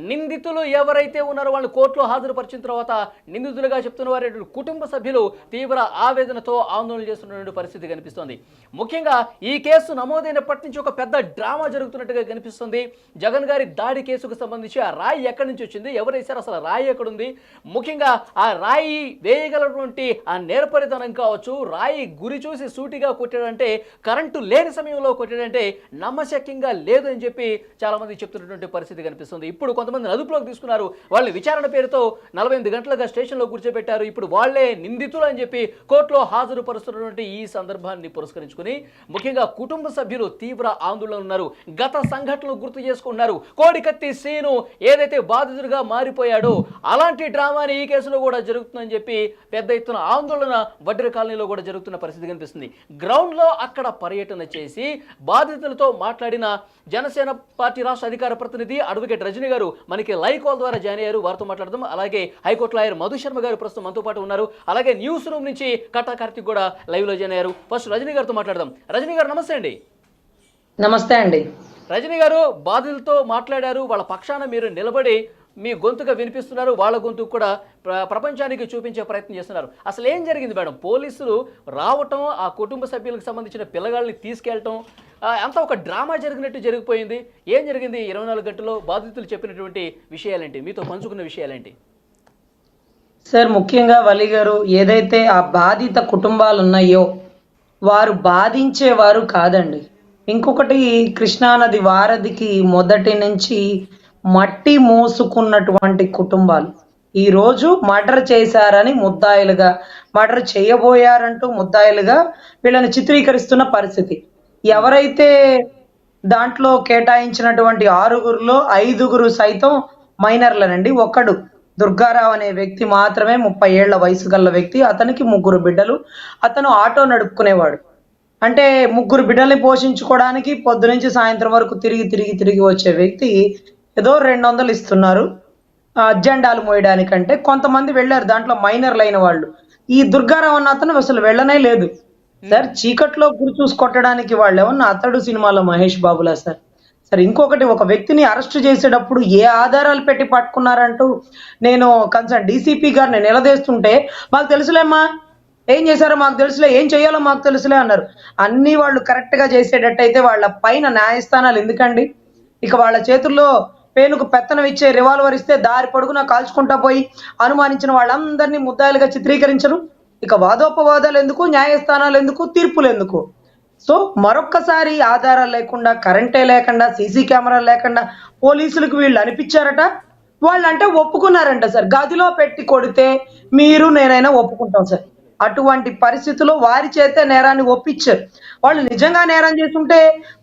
నిందితులు ఎవరైతే ఉన్నారో వాళ్ళు కోర్టులో హాజరుపరిచిన తర్వాత నిందితులుగా చెప్తున్న వారి కుటుంబ సభ్యులు తీవ్ర ఆవేదనతో ఆందోళన చేస్తున్న పరిస్థితి కనిపిస్తోంది. ముఖ్యంగా ఈ కేసు నమోదైనప్పటి నుంచి ఒక పెద్ద డ్రామా జరుగుతున్నట్టుగా కనిపిస్తుంది. జగన్ గారి దాడి కేసుకు సంబంధించి ఆ రాయి ఎక్కడి నుంచి వచ్చింది, ఎవరు వేశారు, అసలు రాయి ఎక్కడుంది, ముఖ్యంగా ఆ రాయి వేయగలటువంటి ఆ నేర్పరితనం కావచ్చు, రాయి గురి చూసి సూటిగా కొట్టాడంటే, కరెంటు లేని సమయంలో కొట్టాడంటే నమ్మశక్యంగా లేదు అని చెప్పి చాలా మంది చెప్తున్నటువంటి పరిస్థితి కనిపిస్తుంది. ఇప్పుడు కొంతమంది అదుపులోకి తీసుకున్నారు. వాళ్ళని విచారణ పేరుతో 48 గంటలుగా స్టేషన్లో కూర్చోబెట్టారు. ఇప్పుడు వాళ్లే నిందితులు అని చెప్పి కోర్టులో హాజరుపరుస్తున్నటువంటి ఈ సందర్భాన్ని పురస్కరించుకుని ముఖ్యంగా కుటుంబ సభ్యులు తీవ్ర ఆందోళన ఉన్నారు. గత సంఘటనలు గుర్తు చేసుకున్నారు. కోడికత్తి శ్రీను ఏదైతే బాధితుడిగా మారిపోయాడో అలాంటి డ్రామాని ఈ కేసులో కూడా జరుగుతుందని చెప్పి పెద్ద ఎత్తున ఆందోళన వడ్డెర కాలనీలో కూడా జరుగుతున్న పరిస్థితి కనిపిస్తుంది. గ్రౌండ్లో అక్కడ పర్యటన చేసి బాధితులతో మాట్లాడిన జనసేన పార్టీ రాష్ట్ర అధికార ప్రతినిధి అడ్వకేట్ రజనీ గారు మనకి లైవ్ కాల్ ద్వారా జాయిన్ అయ్యారు. వారితో మాట్లాడదాం. అలాగే హైకోర్టు లాయర్ మధు శర్మ గారు ప్రస్తుతం మనతో పాటు ఉన్నారు. అలాగే న్యూస్ రూమ్ నుంచి కట్టా కార్తిక్ కూడా లైవ్ లో జాయిన్ అయ్యారు. ఫస్ట్ రజనీ గారితో మాట్లాడదాం. రజనీ గారు నమస్తే అండి. నమస్తే అండి. రజనీ గారు బాధితులతో మాట్లాడారు. వాళ్ళ పక్షాన మీరు నిలబడి మీ గొంతుగా వినిపిస్తున్నారు. వాళ్ళ గొంతుకు కూడా ప్రపంచానికి చూపించే ప్రయత్నం చేస్తున్నారు. అసలు ఏం జరిగింది మేడం? పోలీసులు రావటం, ఆ కుటుంబ సభ్యులకు సంబంధించిన పిల్లగాళ్ళని తీసుకెళ్ళటం అంతా ఒక డ్రామా జరిగినట్టు జరిగిపోయింది. ఏం జరిగింది 24 గంటల్లో? బాధితులు చెప్పినటువంటి విషయాలేంటి, మీతో పంచుకున్న విషయాలేంటి? సార్, ముఖ్యంగా వలి గారు, ఏదైతే ఆ బాధిత కుటుంబాలు ఉన్నాయో వారు బాధించేవారు కాదండి. ఇంకొకటి, కృష్ణానది వారధికి మొదటి నుంచి మట్టి మోసుకున్నటువంటి కుటుంబాలు ఈరోజు మర్డర్ చేశారని ముద్దాయిలుగా, మర్డర్ చేయబోయారంటూ ముద్దాయిలుగా వీళ్ళని చిత్రీకరిస్తున్న పరిస్థితి. ఎవరైతే దాంట్లో కేటాయించినటువంటి 6గురిలో 5గురు సైతం మైనర్లనండి. ఒకడు దుర్గారావు అనే వ్యక్తి మాత్రమే 30 ఏళ్ల వయసు గల వ్యక్తి. అతనికి 3 బిడ్డలు. అతను ఆటో నడుపుకునేవాడు. అంటే 3 బిడ్డల్ని పోషించుకోవడానికి పొద్దునుంచి సాయంత్రం వరకు తిరిగి వచ్చే వ్యక్తి ఏదో 200 ఇస్తున్నారు జెండాలు మోయడానికంటే. కొంతమంది వెళ్ళారు, దాంట్లో మైనర్లు అయిన వాళ్ళు. ఈ దుర్గారావు అన్న అతను అసలు వెళ్ళనే లేదు సార్. చీకట్లో గురి చూసి కొట్టడానికి వాళ్ళు ఏమన్నా అతడు సినిమాలో మహేష్ బాబులా సార్. సరే, ఇంకొకటి, ఒక వ్యక్తిని అరెస్ట్ చేసేటప్పుడు ఏ ఆధారాలు పెట్టి పట్టుకున్నారంటూ నేను కన్సర్న్ డీసీపీ గారిని నిలదీస్తుంటే, మాకు తెలుసులేమ్మా, ఏం చేశారో మాకు తెలుసులే, ఏం చేయాలో మాకు తెలుసులే అన్నారు. అన్ని వాళ్ళు కరెక్ట్ గా చేసేటట్టయితే వాళ్ళ పైన న్యాయస్థానాలు ఎందుకండి? ఇక వాళ్ళ చేతుల్లో పేనుకు పెత్తనం ఇచ్చే రివాల్వర్ ఇస్తే దారి పొడుగున కాల్చుకుంటా పోయి అనుమానించిన వాళ్ళందరినీ ముద్దాయిలుగా చిత్రీకరించరు. ఇక వాదోపవాదాలు ఎందుకు, న్యాయస్థానాలు ఎందుకు, తీర్పులు ఎందుకు? సో మరొక్కసారి ఆధారాలు లేకుండా, కరెంటే లేకుండా, సీసీ కెమెరాలు లేకుండా పోలీసులకు వీళ్ళు అనిపించారట. వాళ్ళంటే ఒప్పుకున్నారంట సార్. గదిలో పెట్టి కొడితే మీరు నేనైనా ఒప్పుకుంటాం సార్. అటువంటి పరిస్థితుల్లో వారి చేతే నేరాన్ని ఒప్పించారు. వాళ్ళు నిజంగా నేరం చేస్తుంటే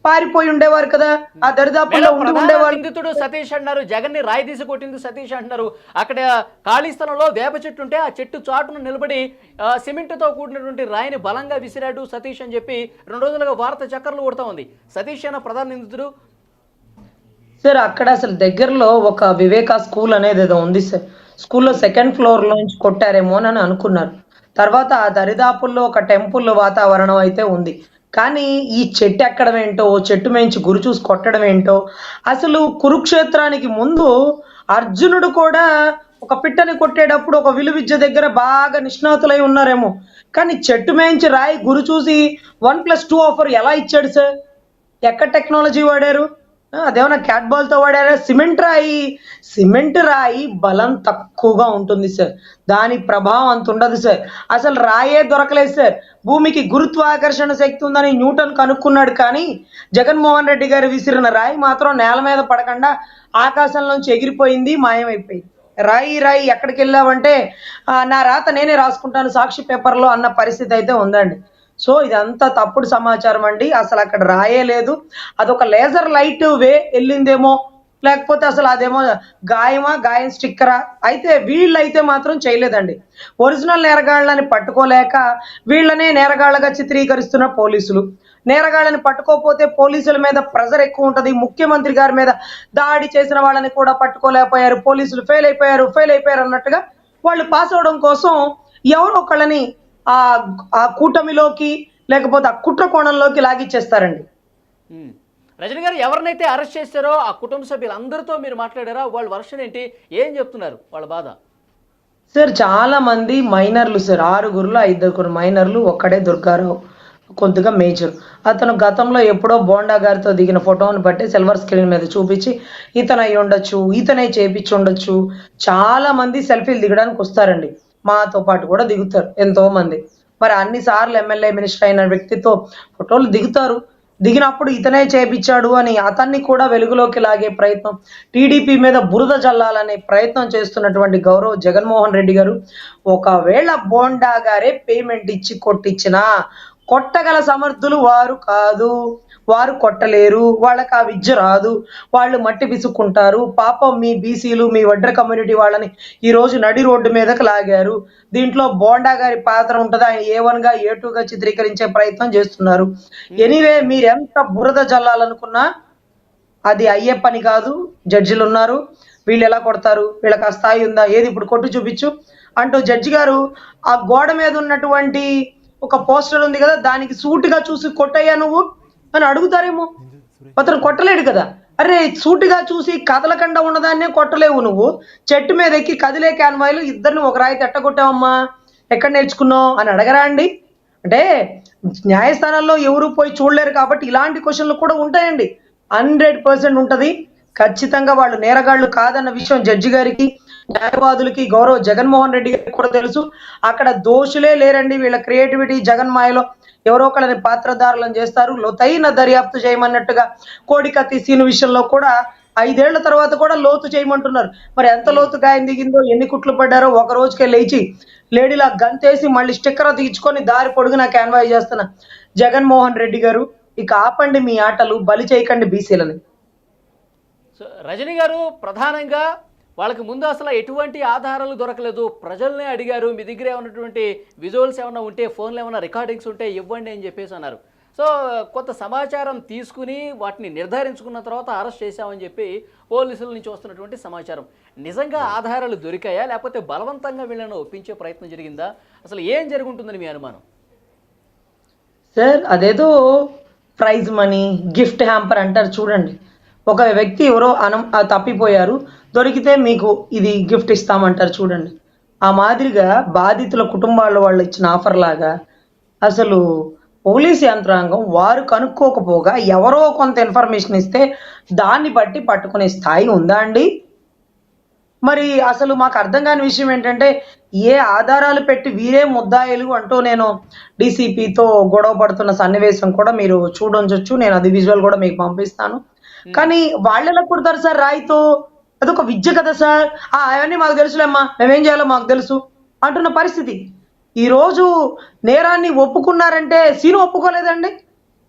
పారిపోయి ఉండేవారు కదా, ఆ దరిదాపుల్లో ఉండి ఉండేవాళ్ళు. నిందితుడు సతీష్ అంటున్నారు, జగన్ ని రాయి తీసి కొట్టింది సతీష్ అంటున్నారు. అక్కడ ఖాళీ స్థలంలో వేప చెట్టు ఉంటే ఆ చెట్టు చాటును నిలబడి సిమెంట్తో కూడినటువంటి రాయిని బలంగా విసిరాడు సతీష్ అని చెప్పి 2 రోజులుగా వార్త చక్కర్లు కొడతా ఉంది. సతీష్ అన్న ప్రధాన నిందితుడు సార్. అక్కడ అసలు దగ్గరలో ఒక వివేకా స్కూల్ అనేది ఏదో ఉంది సార్. స్కూల్లో 2nd ఫ్లోర్ నుంచి కొట్టారేమో అని అనుకున్నారు. తర్వాత ఆ దరిదాపుల్లో ఒక టెంపుల్ వాతావరణం అయితే ఉంది. కానీ ఈ చెట్టు ఎక్కడం ఏంటో, చెట్టు మేంచి గురి చూసి కొట్టడం ఏంటో. అసలు కురుక్షేత్రానికి ముందు అర్జునుడు కూడా ఒక పిట్టని కొట్టేటప్పుడు ఒక విలువిద్య దగ్గర బాగా నిష్ణాతులై ఉన్నారేమో. కానీ చెట్టు మేంచి రాయి గురి చూసి 1+2 ఆఫర్ ఎలా ఇచ్చాడు సార్? ఎక్కడ టెక్నాలజీ వాడారు? అదేమన్నా క్యాట్ బాల్ తో వాడారా? సిమెంట్ రాయి బలం తక్కువగా ఉంటుంది సార్. దాని ప్రభావం అంత ఉండదు సార్. అసలు రాయే దొరకలేదు సార్. భూమికి గురుత్వాకర్షణ శక్తి ఉందని న్యూటన్ కనుక్కున్నాడు. కానీ జగన్మోహన్ రెడ్డి గారు విసిరిన రాయి మాత్రం నేల మీద పడకుండా ఆకాశంలోంచి ఎగిరిపోయింది, మాయమైపోయింది. రాయి ఎక్కడికి వెళ్ళావంటే నా రాత నేనే రాసుకుంటాను సాక్షి పేపర్లో అన్న పరిస్థితి అయితే ఉందండి. సో ఇదంతా తప్పుడు సమాచారం అండి. అసలు అక్కడ రాయే లేదు. అదొక లేజర్ లైట్ వెళ్ళిందేమో, లేకపోతే అసలు అదేమో గాయం స్టిక్కరా. అయితే వీళ్ళైతే మాత్రం చేయలేదండి. ఒరిజినల్ నేరగాళ్ళని పట్టుకోలేక వీళ్ళనే నేరగాళ్ళగా చిత్రీకరిస్తున్న పోలీసులు. నేరగాళ్ళని పట్టుకోకపోతే పోలీసుల మీద ప్రెజర్ ఎక్కువ ఉంటుంది. ముఖ్యమంత్రి గారి మీద దాడి చేసిన వాళ్ళని కూడా పట్టుకోలేకపోయారు. పోలీసులు ఫెయిల్ అయిపోయారు అన్నట్టుగా వాళ్ళు పాస్ అవడం కోసం ఎవరో ఒకళ్ళని ఆ కూటమిలోకి, లేకపోతే ఆ కుట్ర కోణంలోకి లాగిచ్చేస్తారండి. రజనీ గారు ఎవరినైతే అరెస్ట్ చేశారో ఆ కుటుంబ సభ్యులందరితో మీరు మాట్లాడారా? వాళ్ళ వర్షన్ ఏంటి? ఏం చెప్తున్నారు వాళ్ళ బాధ? సార్ చాలా మంది మైనర్లు సార్, 6గురిలో 5 మైనర్లు, ఒక్కడే దుర్గారావు కొద్దిగా మేజర్. అతను గతంలో ఎప్పుడో బోండా గారితో దిగిన ఫోటోని బట్టి సిల్వర్ స్క్రీన్ మీద చూపించి ఇతను అయి ఉండొచ్చు, ఇతనే చేపించి ఉండొచ్చు. చాలా మంది సెల్ఫీలు దిగడానికి వస్తారండి, మాతో పాటు కూడా దిగుతారు ఎంతో మంది. మరి అన్ని సార్లు ఎమ్మెల్యే మినిస్టర్ అయిన వ్యక్తితో ఫోటోలు దిగుతారు. దిగినప్పుడు ఇతనే చేపించాడు అని అతన్ని కూడా వెలుగులోకి లాగే ప్రయత్నం, టీడీపీ మీద బురద జల్లాలనే ప్రయత్నం చేస్తున్నటువంటి గౌరవ్ జగన్మోహన్ రెడ్డి గారు, ఒకవేళ బోండా గారే పేమెంట్ ఇచ్చి కొట్టించినా కొట్టగల సమర్థులు వారు కాదు. వారు కొట్టలేరు, వాళ్ళకి ఆ విద్య రాదు, వాళ్ళు మట్టి పిసుక్కుంటారు. పాపం మీ బీసీలు, మీ వడ్ర కమ్యూనిటీ వాళ్ళని ఈ రోజు నడి రోడ్డు మీదకి లాగారు. దీంట్లో బోండా గారి పాత్ర ఉంటుంది, ఆయన A1గా A2గా చిత్రీకరించే ప్రయత్నం చేస్తున్నారు. ఎనీవే, మీరు ఎంత బురద జల్లాలనుకున్నా అది అయ్యే పని కాదు. జడ్జిలు ఉన్నారు, వీళ్ళు ఎలా కొడతారు, వీళ్ళకి ఆ స్థాయి ఉందా, ఏది ఇప్పుడు కొట్టు చూపించు అంటూ జడ్జి గారు ఆ గోడ మీద ఉన్నటువంటి ఒక పోస్టర్ ఉంది కదా, దానికి సూటిగా చూసి కొట్టయ్యా నువ్వు అని అడుగుతారేమో. అతను కొట్టలేడు కదా. అరే, సూటిగా చూసి కదలకుండా ఉన్నదాన్నే కొట్టలేవు నువ్వు. చెట్టు మీద ఎక్కి కదిలే క్యాన్వాయిలు ఇద్దరిని ఒక రాయి ఎట్టగొట్టావమ్మా, ఎక్కడ నేర్చుకున్నావు అని అడగరా అండి? అంటే న్యాయస్థానాల్లో ఎవరు పోయి చూడలేరు కాబట్టి ఇలాంటి క్వశ్చన్లు కూడా ఉంటాయండి. 100% ఉంటది. ఖచ్చితంగా వాళ్ళు నేరగాళ్లు కాదన్న విషయం జడ్జి గారికి, న్యాయవాదులకి, గౌరవ్ జగన్మోహన్ రెడ్డి గారికి కూడా తెలుసు. అక్కడ దోషులే లేరండి. వీళ్ళ క్రియేటివిటీ జగన్ మాయలో ఎవరో ఒకళ్ళని పాత్రధారులను చేస్తారు. లోతైన దర్యాప్తు చేయమన్నట్టుగా కోడికత్తి సీను విషయంలో కూడా 5 ఏళ్ల తర్వాత కూడా లోతు చేయమంటున్నారు. మరి ఎంత లోతు గాయం దిగిందో, ఎన్ని కుట్లు పడ్డారో, ఒక రోజుకే లేచి లేడీలా గంతేసి మళ్ళీ స్టిక్కర్ తీయించుకొని దారి పొడుగునా క్యాన్వాయ్ చేస్తున్న జగన్మోహన్ రెడ్డి గారు, ఇక ఆపండి మీ ఆటలు, బలి చేయకండి బీసీలని. సో రజనీ గారు ప్రధానంగా వాళ్ళకి ముందు అసలు ఎటువంటి ఆధారాలు దొరకలేదు, ప్రజల్నే అడిగారు. మీ దగ్గర ఏమన్నటువంటి విజువల్స్ ఏమైనా ఉంటే, ఫోన్లో ఏమైనా రికార్డింగ్స్ ఉంటే ఇవ్వండి అని చెప్పేసి అన్నారు. సో కొంత సమాచారం తీసుకుని వాటిని నిర్ధారించుకున్న తర్వాత అరెస్ట్ చేశామని చెప్పి పోలీసుల నుంచి వస్తున్నటువంటి సమాచారం. నిజంగా ఆధారాలు దొరికాయా, లేకపోతే బలవంతంగా వీళ్ళను ఒప్పించే ప్రయత్నం జరిగిందా? అసలు ఏం జరుగుతుందని మీ అనుమానం? సార్, అదేదో ప్రైజ్ మనీ, గిఫ్ట్ హ్యాంపర్ అంటారు చూడండి. ఒక వ్యక్తి ఎవరో తప్పిపోయారు, దొరికితే మీకు ఇది గిఫ్ట్ ఇస్తామంటారు చూడండి. ఆ మాదిరిగా బాధితుల కుటుంబాల వాళ్ళు ఇచ్చిన ఆఫర్ లాగా అసలు పోలీస్ యంత్రాంగం వారు కనుక్కోకపోగా ఎవరో కొంత ఇన్ఫర్మేషన్ ఇస్తే దాన్ని బట్టి పట్టుకునే స్థాయి ఉందా అండి? మరి అసలు మాకు అర్థం కాని విషయం ఏంటంటే, ఏ ఆధారాలు పెట్టి వీరే ముద్దాయిలు అంటూ నేను డీసీపీతో గొడవ పడుతున్న సన్నివేశం కూడా మీరు చూడొచ్చు. నేను అది విజువల్ కూడా మీకు పంపిస్తాను. కానీ వాళ్ళు ఎలా కొడతారు సార్ రాయితో? అదొక విద్య కదా సార్. అవన్నీ మాకు తెలుసులేమ్మా, మేమేం చేయాలో మాకు తెలుసు అంటున్న పరిస్థితి. ఈరోజు నేరాన్ని ఒప్పుకున్నారంటే సీను ఒప్పుకోలేదండి.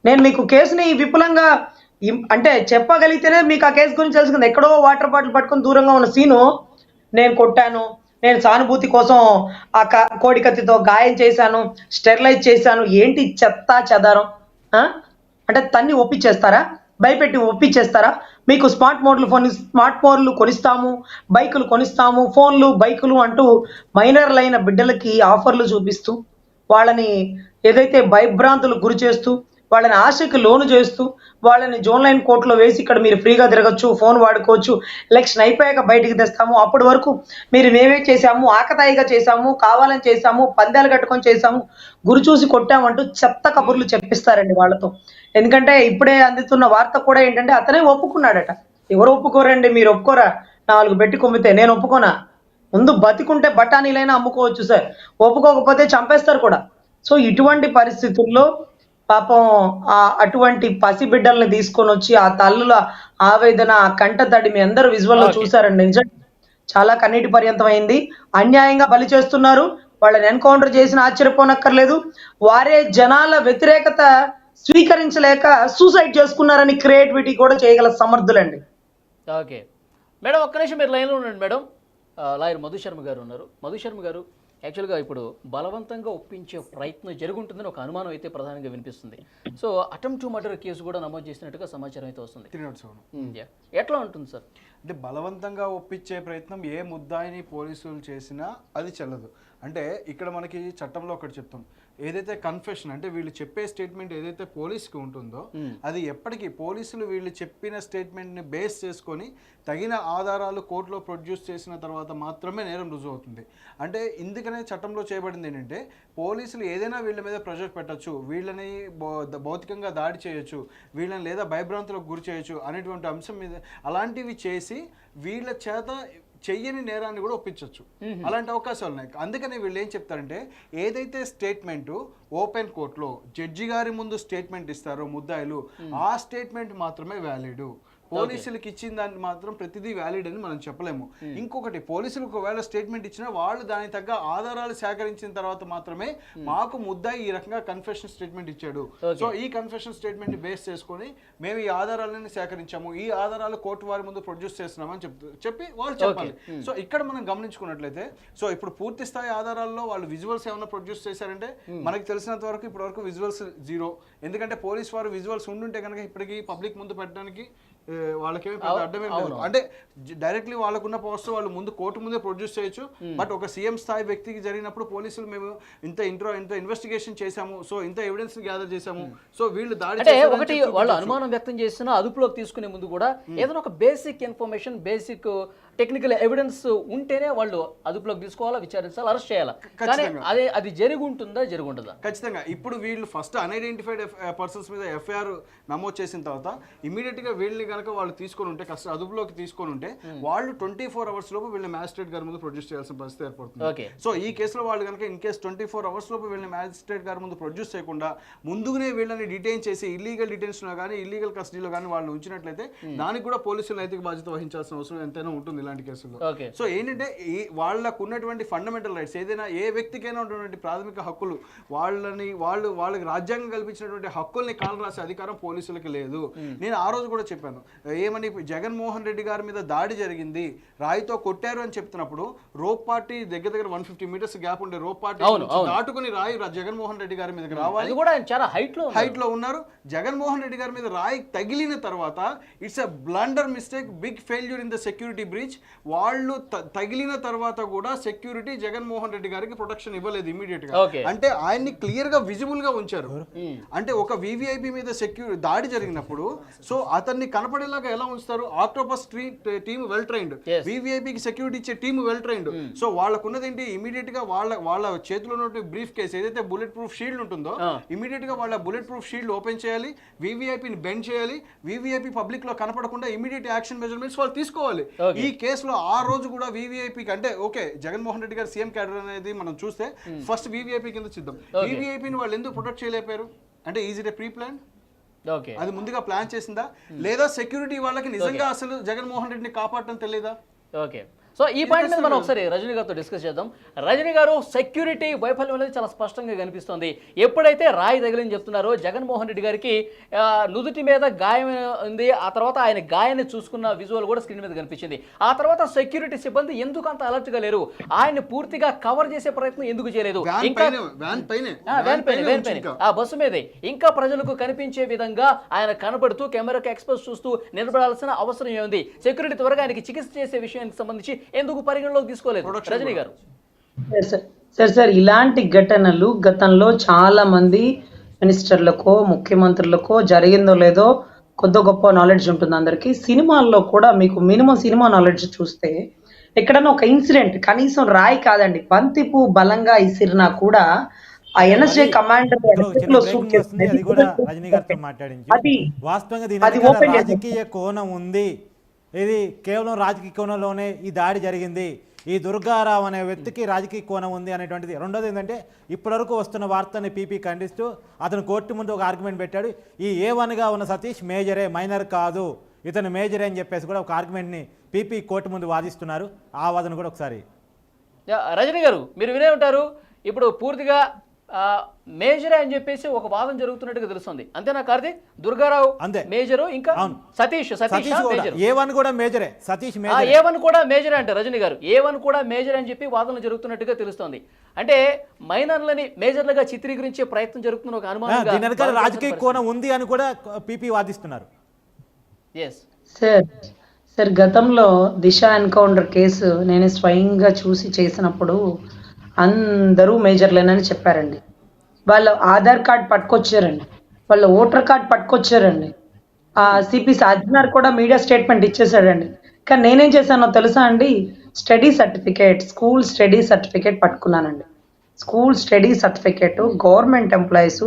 నేను మీకు కేసుని విపులంగా అంటే చెప్పగలిగితేనే మీకు ఆ కేసు గురించి తెలుసుకుంది. ఎక్కడో వాటర్ బాటిల్ పట్టుకుని దూరంగా ఉన్న సీను, నేను కొట్టాను, నేను సానుభూతి కోసం ఆ కోడి కత్తితో గాయం చేశాను, స్టెరిలైజ్ చేశాను, ఏంటి చెత్త చెదారం? అంటే తన్ని ఒప్పించేస్తారా? భయపెట్టి ఒప్పించేస్తారా? మీకు స్మార్ట్ ఫోన్లు కొనిస్తాము, బైకులు కొనిస్తాము, ఫోన్లు, బైకులు అంటూ మైనర్లైన బిడ్డలకి ఆఫర్లు చూపిస్తూ, వాళ్ళని ఏదైతే భయభ్రాంతులకు గురి చేస్తూ, వాళ్ళని ఆశకి లోను చేస్తూ, వాళ్ళని జోన్ లైన్ కోర్టులో వేసి ఇక్కడ మీరు ఫ్రీగా తిరగచ్చు, ఫోన్ వాడుకోవచ్చు, ఎలక్షన్ అయిపోయాక బయటికి తెస్తాము, అప్పటి వరకు మీరు మేమే చేశాము, ఆకతాయిగా చేశాము, కావాలని చేశాము, పందాలు కట్టుకొని చేశాము, గురి చూసి కొట్టామంటూ చెత్త కబుర్లు చెప్పిస్తారండి వాళ్ళతో. ఎందుకంటే ఇప్పుడే అందుతున్న వార్త కూడా ఏంటంటే అతనే ఒప్పుకున్నాడట. ఎవరు ఒప్పుకోరండి? మీరు ఒప్పుకోరా? 4 పెట్టి కొమ్మితే నేను ఒప్పుకోనా? ముందు బతికుంటే బఠానీలైనా అమ్ముకోవచ్చు సార్, ఒప్పుకోకపోతే చంపేస్తారు కూడా. సో ఇటువంటి పరిస్థితుల్లో పాపం అటువంటి పసిబిడ్డల్ని తీసుకొని వచ్చి ఆ తల్లుల ఆవేదన, ఆ కంట తడి మీ అందరూ విజువల్లో చూసారండి. నిజంగా చాలా కన్నీటి పర్యంతమైంది. అన్యాయంగా బలి చేస్తున్నారు. వాళ్ళని ఎన్కౌంటర్ చేసిన ఆశ్చర్యపోనక్కర్లేదు. వారే జనాల వ్యతిరేకత స్వీకరించలేక సూసైడ్ చేసుకున్నారని క్రియేటివిటీ కూడా చేయగల సమర్థులండి. ఓకే మేడం, ఒక్క నిమిషం మీరు లైన్లో ఉండండి మేడం. లాయర్ మధుశర్మ గారు ఉన్నారు. మధుశర్మ గారు, యాక్చువల్గా ఇప్పుడు బలవంతంగా ఒప్పించే ప్రయత్నం జరుగుంటుందని ఒక అనుమానం అయితే ప్రధానంగా వినిపిస్తుంది. So attempt to murder case కూడా నమోదు చేసినట్టుగా సమాచారం అయితే వస్తుంది. ఎట్లా ఉంటుంది సార్? అంటే బలవంతంగా ఒప్పించే ప్రయత్నం ఏ ముద్దాయిని పోలీసులు చేసినా అది చెల్లదు. అంటే ఇక్కడ మనకి చట్టంలో ఒకటి చెప్తాం, ఏదైతే కన్ఫెషన్ అంటే వీళ్ళు చెప్పే స్టేట్మెంట్ ఏదైతే పోలీస్కి ఉంటుందో అది ఎప్పటికీ పోలీసులు వీళ్ళు చెప్పిన స్టేట్మెంట్ని బేస్ చేసుకొని తగిన ఆధారాలు కోర్టులో ప్రొడ్యూస్ చేసిన తర్వాత మాత్రమే నేరం రుజువు అవుతుంది. అంటే ఇందుకనే చట్టంలో చేయబడింది ఏంటంటే పోలీసులు ఏదైనా వీళ్ళ మీద ప్రెషర్ పెట్టచ్చు, వీళ్ళని భౌతికంగా దాడి చేయొచ్చు, వీళ్ళని లేదా భయభ్రాంతులకు గురి చేయొచ్చు అనేటువంటి అంశం మీద అలాంటివి చేసి వీళ్ళ చేత చెయ్యని నేరాన్ని కూడా ఒప్పించవచ్చు. అలాంటి అవకాశాలు ఉన్నాయి. అందుకని వీళ్ళు ఏం చెప్తారంటే ఏదైతే స్టేట్మెంటు ఓపెన్ కోర్టులో జడ్జి గారి ముందు స్టేట్మెంట్ ఇస్తారో ముద్దాయిలు ఆ స్టేట్మెంట్ మాత్రమే వ్యాలిడ్. పోలీసులకు ఇచ్చిన దాన్ని మాత్రం ప్రతిదీ వ్యాలిడ్ అని మనం చెప్పలేము. ఇంకొకటి పోలీసులకు ఒకవేళ స్టేట్మెంట్ ఇచ్చినా వాళ్ళు దానికి తగ్గ ఆధారాలు సేకరించిన తర్వాత మాత్రమే మాకు ముద్దాయి ఈ రకంగా కన్ఫెషన్ స్టేట్మెంట్ ఇచ్చాడు, సో ఈ కన్ఫెషన్ స్టేట్మెంట్ బేస్ చేసుకొని మేము ఈ ఆధారాలను సేకరించాము, ఈ ఆధారాలు కోర్టు వారి ముందు ప్రొడ్యూస్ చేస్తున్నామని చెప్పి వాళ్ళు చెప్పాలి. సో ఇక్కడ మనం గమనించుకున్నట్లయితే సో ఇప్పుడు పూర్తి స్థాయి ఆధారాల్లో వాళ్ళు విజువల్స్ ఏమైనా ప్రొడ్యూస్ చేశారంటే మనకి తెలిసినంత వరకు ఇప్పటి వరకు విజువల్స్ జీరో. ఎందుకంటే పోలీస్ వారు విజువల్స్ ఉండుంటే కనుక ఇప్పటికీ పబ్లిక్ ముందు పెట్టడానికి వాళ్ళకేమి పెద్ద అడ్డమే లేదు. అంటే డైరెక్ట్లీ వాళ్ళకున్న పవర్స్ వాళ్ళు ముందు కోర్టు ముందే ప్రొడ్యూస్ చేయొచ్చు. బట్ ఒక సీఎం స్థాయి వ్యక్తికి జరిగినప్పుడు పోలీసులు మేము ఇంత ఇన్వెస్టిగేషన్ చేశాము, సో ఇంత ఎవిడెన్స్ గ్యాదర్ చేశాము, సో వీళ్ళు దాడి ఒకటి వాళ్ళు అనుమానం వ్యక్తం చేసిన అదుపులోకి తీసుకునే ముందు కూడా ఏదైనా ఒక basic information basic technical evidence ఉంటేనే వాళ్ళు అదుపులోకి తీసుకోవాలా, విచారించాలి, అరెస్ట్ చేయాలి. కానీ అది జరిగి ఉంటుందా జరుగుంటుందా? ఖచ్చితంగా. ఇప్పుడు వీళ్ళు ఫస్ట్ అన్ఐడెంటిఫైడ్ పర్సన్స్ మీద ఎఫ్ఐఆర్ నమోదు చేసిన తర్వాత ఇమీడియట్ గా వీళ్ళని కనుక వాళ్ళు తీసుకొని ఉంటే అదుపులోకి తీసుకొని ఉంటే వాళ్ళు 24 hours లోపు వీళ్ళని మ్యాజిస్ట్రేట్ గారి ముందు ప్రొడ్యూస్ చేయాల్సిన పరిస్థితి ఏర్పడుతుంది. సో ఈ కేసులో వాళ్ళు కనుక ఇన్ కేసు 24 hours లోపు వీళ్ళని మ్యాజిస్ట్రేట్ గారి ముందు ప్రొడ్యూస్ చేయకుండా ముందుగానే వీళ్ళని డిటైన్ చేసి ఇల్లీగల్ డిటెన్షన్ కానీ ఇల్లీగల్ కస్టడీలో కానీ వాళ్ళు ఉంచినట్లయితే దానికి కూడా పోలీసులు నైతిక బాధ్యత వహించాల్సిన అవసరం ఎంతైనా ఉంటుంది ఇలాంటి కేసుల్లో. సో ఏంటంటే వాళ్ళకు ఉన్నటువంటి ఫండమెంటల్ రైట్స్ ఏదైనా ఏ వ్యక్తికైనా ఉన్నటువంటి ప్రాథమిక హక్కులు వాళ్ళకి రాజ్యాంగం కల్పించినటువంటి హక్కుల్ని కాలు రాసే అధికారం పోలీసులకి లేదు. నేను ఆ రోజు కూడా చెప్పాను ఏమని, జగన్మోహన్ రెడ్డి గారి మీద దాడి జరిగింది, రాయితో కొట్టారు అని చెప్తున్నప్పుడు రోప్ పార్టీ దగ్గర 150 meters గ్యాప్ ఉండే రోప్ పార్టీ దాటుకుని రాయి జగన్మోహన్ రెడ్డి గారి మీదకి రావాలి, చాలా హైట్ లో ఉన్నారు. జగన్మోహన్ రెడ్డి గారి మీద రాయి తగిలిన తర్వాత it's a blunder mistake, big failure in the security breach. వాళ్ళు తగిలిన తర్వాత కూడా సెక్యూరిటీ జగన్మోహన్ రెడ్డి గారికి ప్రొటెక్షన్ ఇవ్వలేదు ఇమీడియట్ గా. అంటే ఆయన్ని క్లియర్ గా విజిబుల్ గా ఉంచారు. అంటే ఒక వివిఐపి మీద దాడి జరిగినప్పుడు సో అతన్ని కనపడేలాగా ఎలా ఉంచుతారు? ఆక్టోపస్ టీమ్ వెల్ ట్రైన్డ్, వివిఐపికి సెక్యూరిటీ ఇచ్చే టీమ్ వెల్ ట్రైన్డ్. సో వాళ్ళకున్నది ఏంటి, ఇమీడియట్ గా వాళ్ళ చేతిలో ఉన్న బ్రీఫ్ కేస్ ఏదైతే బుల్లెట్ ప్రూఫ్ షీల్డ్ ఉంటుందో ఇమీడియట్ గా వాళ్ళ బుల్లెట్ ప్రూఫ్ షీల్డ్ ఓపెన్ చేయాలి, వివిఐపిని బెండ్ చేయాలి, వివిఐపి పబ్లిక్ లో కనపడకుండా ఇమీడియట్ యాక్షన్ మెజర్మెంట్స్ వాళ్ళు తీసుకోవాలి. ఈ కేసులో ఆ రోజు కూడా వివిఐపికి అంటే ఓకే జగన్మోహన్ రెడ్డి గారు సీఎం క్యాడర్ అనేది మనం చూస్తే ఫస్ట్ వివిఐపి కింద చూద్దాం. వివిఐపిని వాళ్ళు ఎందుకు ప్రొటెక్ట్ చేయలేపారు అంటే is it A pre plan? అది ముందుగా ప్లాన్ చేసిందా లేదా సెక్యూరిటీ వాళ్ళకి నిజంగా అసలు జగన్మోహన్ రెడ్డిని కాపాడటం తెలియదా? ఓకే, సో ఈ పాయింట్ మీద మనం ఒకసారి రజనీ గారితో డిస్కస్ చేద్దాం. రజనీ గారు, సెక్యూరిటీ వైఫల్యం అనేది చాలా స్పష్టంగా కనిపిస్తుంది. ఎప్పుడైతే రాయి తగిలిని చెప్తున్నారో జగన్మోహన్ రెడ్డి గారికి నుదుటి మీద గాయం ఉంది, ఆ తర్వాత ఆయన గాయాన్ని చూసుకున్న విజువల్ కూడా స్క్రీన్ మీద కనిపించింది. ఆ తర్వాత సెక్యూరిటీ సిబ్బంది ఎందుకు అంత అలర్ట్ గా లేరు, ఆయన పూర్తిగా కవర్ చేసే ప్రయత్నం ఎందుకు చేయలేదు? ఇంకా ఆ బస్సు మీదే ఇంకా ప్రజలకు కనిపించే విధంగా ఆయన కనబడుతూ కెమెరాకి ఎక్స్పోజ్ చూస్తూ నిలబడాల్సిన అవసరం ఏముంది? సెక్యూరిటీ త్వరగా ఆయనకి చికిత్స చేసే విషయానికి సంబంధించి ఎందుకు పరిగణలోకి తీసుకోలేదు రజనీ గారు? సార్ ఇలాంటి ఘటనలు గతంలో చాలా మంది మినిస్టర్లకో ముఖ్యమంత్రులకో జరిగిందో లేదో కొద్ది గొప్ప నాలెడ్జ్ ఉంటుంది అందరికి. సినిమాల్లో కూడా మీకు మినిమం సినిమా నాలెడ్జ్ చూస్తే ఎక్కడన్నా ఒక ఇన్సిడెంట్ కనీసం రాయి కాదండి బంతిపు బలంగా ఇసిరినా కూడా ఆ ఎన్ఎస్జే కమాండర్ రాజకీయ కోణం ఉంది, ఇది కేవలం రాజకీయ కోణంలోనే ఈ దాడి జరిగింది, ఈ దుర్గారావు అనే వ్యక్తికి రాజకీయ కోణం ఉంది అనేటువంటిది. రెండోది ఏంటంటే ఇప్పటివరకు వస్తున్న వార్తని పీపీ ఖండిస్తూ అతను కోర్టు ముందు ఒక ఆర్గ్యుమెంట్ పెట్టాడు. ఈ A1గా ఉన్న సతీష్ మేజరే, మైనర్ కాదు, ఇతను మేజరే అని చెప్పేసి కూడా ఒక ఆర్గ్యుమెంట్ని పీపీ కోర్టు ముందు వాదిస్తున్నారు. ఆ వాదన కూడా ఒకసారి రజనీ గారు మీరు వినే ఉంటారు. ఇప్పుడు పూర్తిగా మేజర్ అని చెప్పేసి ఒక వాదన జరుగుతున్నట్టుగా తెలుస్తుంది, అంతేనా కార్తీక్? దుర్గారావు మేజరు, ఇంకా సతీష్ A1 కూడా మేజరే, సతీష్ A1 కూడా మేజర్ అంటే రజనీ గారు A1 కూడా మేజర్ అని చెప్పి వాదనలు జరుగుతున్నట్టుగా తెలుస్తోంది. అంటే మైనర్లని మేజర్లుగా చిత్రీకరించే ప్రయత్నం జరుగుతున్న ఒక అనుమానం, రాజకీయ కోణం ఉంది అని కూడా పీపీ వాదిస్తున్నారు. సార్ గతంలో దిశ ఎన్కౌంటర్ కేసు నేను స్వయంగా చూసి చేసినప్పుడు అందరూ మేజర్లేనని చెప్పారండి. వాళ్ళ ఆధార్ కార్డ్ పట్టుకొచ్చారండి, వాళ్ళ ఓటర్ కార్డ్ పట్టుకొచ్చారండి. సిపి సాజ్నార్ కూడా మీడియా స్టేట్మెంట్ ఇచ్చేసాడండి. కానీ నేనేం చేశానో తెలుసా అండి, స్కూల్ స్టడీ సర్టిఫికేట్ పట్టుకున్నానండి. School study certificate government employees,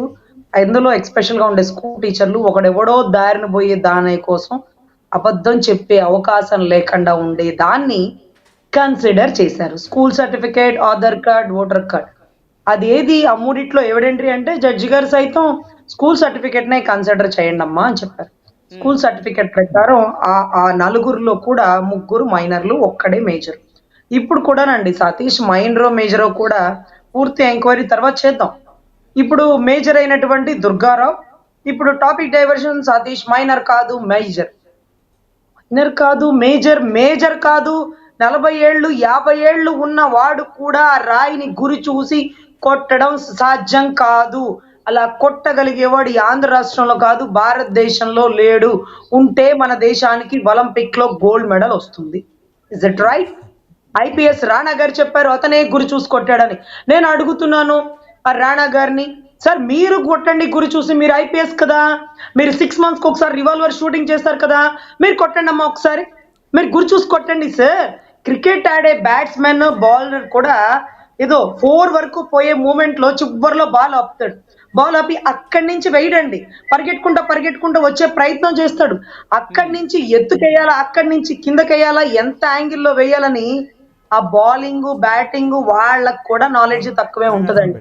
అందులో ఎక్స్పెషల్గా ఉండే స్కూల్ టీచర్లు ఒకడెవడో దారిన పోయే దాని కోసం అబద్ధం చెప్పే అవకాశం లేకుండా ఉండే దాన్ని కన్సిడర్ చేశారు. School certificate, Aadhaar card, voter card, అదేది ఆ మూడిట్లో ఎవిడెంటరీ అంటే జడ్జి గారు సైతం స్కూల్ సర్టిఫికేట్ నే కన్సిడర్ చేయండి అమ్మా అని చెప్పారు. స్కూల్ సర్టిఫికేట్ ప్రకారం ఆ నలుగురిలో కూడా 3 మైనర్లు, ఒక్కడే మేజర్. ఇప్పుడు కూడానండి సతీష్ మైనరో మేజరో కూడా పూర్తి ఎంక్వైరీ తర్వాత చేద్దాం. ఇప్పుడు మేజర్ అయినటువంటి దుర్గారావు, ఇప్పుడు టాపిక్ డైవర్షన్, సతీష్ మైనర్ కాదు మేజర్ మేజర్ కాదు, 40 ఏళ్ళు 50 ఏళ్ళు ఉన్న వాడు కూడా రాయిని గురి చూసి కొట్టడం సాధ్యం కాదు. అలా కొట్టగలిగేవాడు ఈ ఆంధ్ర రాష్ట్రంలో కాదు, భారతదేశంలో లేడు. ఉంటే మన దేశానికి ఒలింపిక్ లో గోల్డ్ మెడల్ వస్తుంది. Is it right? IPS Rana గారు చెప్పారు అతనే గురి చూసి కొట్టాడని. నేను అడుగుతున్నాను ఆ రాణా గారిని, సార్ మీరు కొట్టండి గురి చూసి, మీరు ఐపీఎస్ కదా, మీరు 6 months ఒకసారి రివాల్వర్ షూటింగ్ చేస్తారు కదా, మీరు కొట్టండి అమ్మా ఒకసారి, మీరు గురి చూసి కొట్టండి సార్. క్రికెట్ ఆడే బ్యాట్స్మెన్, బౌలర్ కూడా ఏదో 4 వరకు పోయే మూమెంట్ లో చివరిలో బాల్ ఆపుతాడు. బాల్ ఆపి అక్కడి నుంచి వేయడండి, పరిగెట్టుకుంటా వచ్చే ప్రయత్నం చేస్తాడు. అక్కడి నుంచి ఎత్తుకేయాలా, అక్కడి నుంచి కిందకేయాలా, ఎంత యాంగిల్లో వేయాలని ఆ బౌలింగ్ బ్యాటింగ్ వాళ్ళకు కూడా నాలెడ్జ్ తక్కువే ఉంటదండి.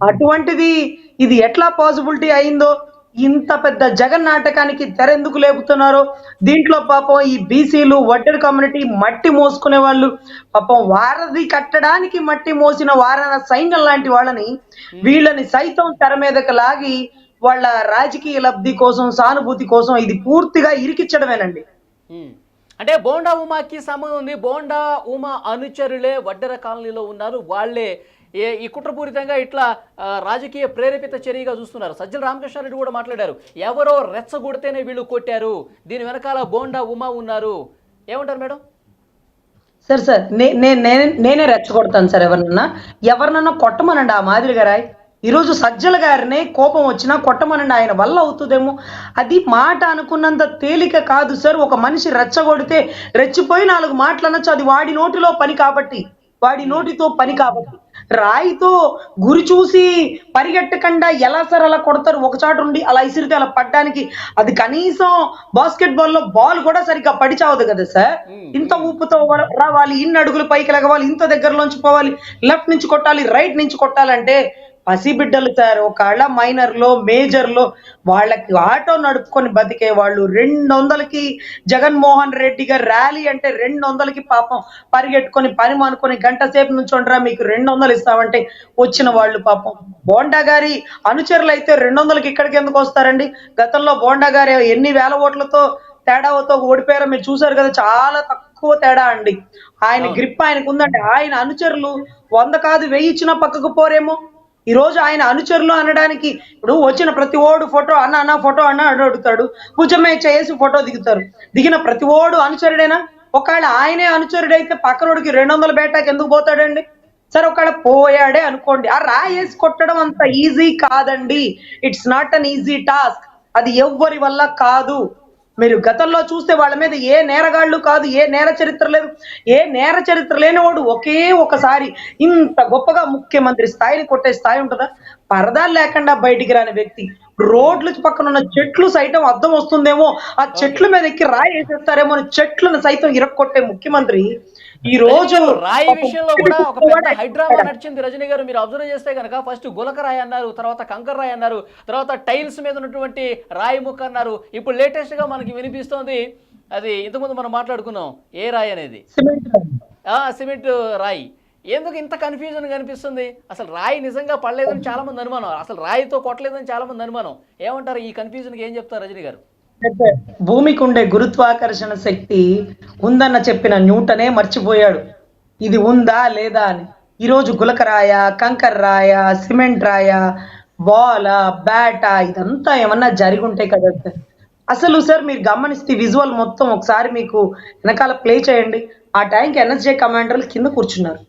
అటువంటిది ఇది ఎట్లా పాసిబిలిటీ అయిందో, ఇంత పెద్ద జగన్ నాటకానికి తెరెందుకు లేపుతున్నారో, దీంట్లో పాపం ఈ బీసీలు, వడ్డెర కమ్యూనిటీ, మట్టి మోసుకునే వాళ్ళు, పాపం వారధి కట్టడానికి మట్టి మోసిన వారణ సైన్యం లాంటి వాళ్ళని, వీళ్ళని సైతం తెర మీదకి లాగి వాళ్ళ రాజకీయ లబ్ధి కోసం, సానుభూతి కోసం ఇది పూర్తిగా ఇరికిచ్చడమేనండి. అంటే బోండా ఉమాకి సంబంధం ఉంది. బోండా ఉమా అనుచరులే వడ్డెర కాలనీలో ఉన్నారు. వాళ్ళే ఈ కుట్రపూరితంగా ఇట్లా రాజకీయ ప్రేరేపిత చర్యగా చూస్తున్నారు. సజ్జల రామకృష్ణారెడ్డి కూడా మాట్లాడారు, ఎవరో రెచ్చగొడితేనే వీళ్ళు కొట్టారు, దీని వెనకాల బోండా ఉమా ఉన్నారు. ఏమంటారు మేడం? సార్ నేనే రెచ్చగొడతాను సార్. ఎవరినన్నా కొట్టమనండి ఆ మాదిరిగా రాయ్. ఈరోజు సజ్జల గారినే కోపం వచ్చినా కొట్టమనండి, ఆయన వల్ల అవుతుందేమో. అది మాట అనుకున్నంత తేలిక కాదు సార్. ఒక మనిషి రెచ్చగొడితే రెచ్చిపోయి 4 మాటలు అనొచ్చు, అది వాడి నోటిలో పని కాబట్టి, వాడి నోటితో పని కాబట్టి. రాయితో గురి చూసి పరిగెట్టకుండా ఎలా సార్ అలా కొడతారు? ఒక చాటు ఉండి అలా ఇసిరితే అలా పడ్డానికి, అది కనీసం బాస్కెట్ బాల్ లో బాల్ కూడా సరిగ్గా పడి చావదు కదా సార్. ఇంత ఊపుతో రావాలి, ఇన్ని అడుగులు పైకి లగవాలి, ఇంత దగ్గరలోంచి పోవాలి, లెఫ్ట్ నుంచి కొట్టాలి, రైట్ నుంచి కొట్టాలంటే పసిబిడ్డలు సార్. ఒకళ్ళ మైనర్లో మేజర్లో వాళ్ళకి ఆటో నడుపుకొని బతికే వాళ్ళు 200కి జగన్మోహన్ రెడ్డి గారు ర్యాలీ అంటే 200కి పాపం పరిగెట్టుకొని పని మానుకొని గంట సేపు నుంచోండ్రా మీకు 200 ఇస్తామంటే వచ్చిన వాళ్ళు పాపం. బోండా గారి అనుచరులు అయితే 200కి ఇక్కడికి ఎందుకు వస్తారండి? గతంలో బోండా గారు ఎన్ని వేల ఓట్లతో తేడాతో ఓడిపోయారో మీరు చూసారు కదా, చాలా తక్కువ తేడా అండి. ఆయన గ్రిప్ ఆయనకు ఉందండి. ఆయన అనుచరులు 100 కాదు 1000 ఇచ్చినా పక్కకు పోరేమో. ఈ రోజు ఆయన అనుచరులు అనడానికి ఇప్పుడు వచ్చిన ప్రతి ఓడు ఫోటో అన్న ఫోటో అన్న అడుగుతాడు, భుజమే చేసి ఫోటో దిగుతారు. దిగిన ప్రతి ఓడు అనుచరుడేనా? ఒకవేళ ఆయనే అనుచరుడైతే పక్కనోడికి 200 బేటాకి ఎందుకు పోతాడండి? సరే ఒకవేళ పోయాడే అనుకోండి, ఆ రాయేసి కొట్టడం అంత ఈజీ కాదండి. It's not an easy task. అది ఎవ్వరి వల్ల కాదు. మీరు గతంలో చూస్తే వాళ్ళ మీద ఏ నేరగాళ్ళు కాదు, ఏ నేర చరిత్ర లేదు. ఏ నేర చరిత్ర లేనివాడు ఒకే ఒకసారి ఇంత గొప్పగా ముఖ్యమంత్రి స్థాయిని కొట్టే స్థాయి ఉంటుందా? పరదాలు లేకుండా బయటికి రాని వ్యక్తి, రోడ్ల పక్కన ఉన్న చెట్లు సైతం అద్దం వస్తుందేమో, ఆ చెట్ల మీద ఎక్కి రాయి వేసేస్తారేమో అని చెట్లను సైతం ఇరక్కొట్టే ముఖ్యమంత్రి ఈ రోజు రాయి విషయంలో కూడా ఒక పెద్ద హైడ్రామా నడిచింది. రజనీ గారు మీరు అబ్జర్వ్ చేస్తే కనుక ఫస్ట్ గులక రాయి అన్నారు, తర్వాత కంకర రాయి అన్నారు, తర్వాత టైల్స్ మీద ఉన్నటువంటి రాయి ముక్క అన్నారు. ఇప్పుడు లేటెస్ట్ గా మనకి వినిపిస్తోంది అది ఇంతకుముందు మనం మాట్లాడుకున్నాం ఏ రాయి అనేది, సిమెంట్ రాయి. ఎందుకు ఇంత కన్ఫ్యూజన్ కనిపిస్తుంది? అసలు రాయి నిజంగా పడలేదని చాలా మంది అనుమానం, అసలు రాయితో కొట్టలేదని చాలా మంది అనుమానం. ఏమంటారు ఈ కన్ఫ్యూజన్కి? ఏం చెప్తారు రజనీ గారు? భూమికి ఉండే గురుత్వాకర్షణ శక్తి ఉందన్న చెప్పిన న్యూటనే మర్చిపోయాడు ఇది ఉందా లేదా అని. ఈరోజు గులకరాయ, కంకర్ రాయ, సిమెంట్ రాయ, బాల్, బ్యాట ఇదంతా ఏమన్నా జరిగి ఉంటే కదా సార్. అసలు సార్ మీరు గమనిస్తే విజువల్ మొత్తం ఒకసారి మీకు వెనకాల ప్లే చేయండి. ఆ టైంకి ఎన్ఎస్జే కమాండర్లు కింద కూర్చున్నారు,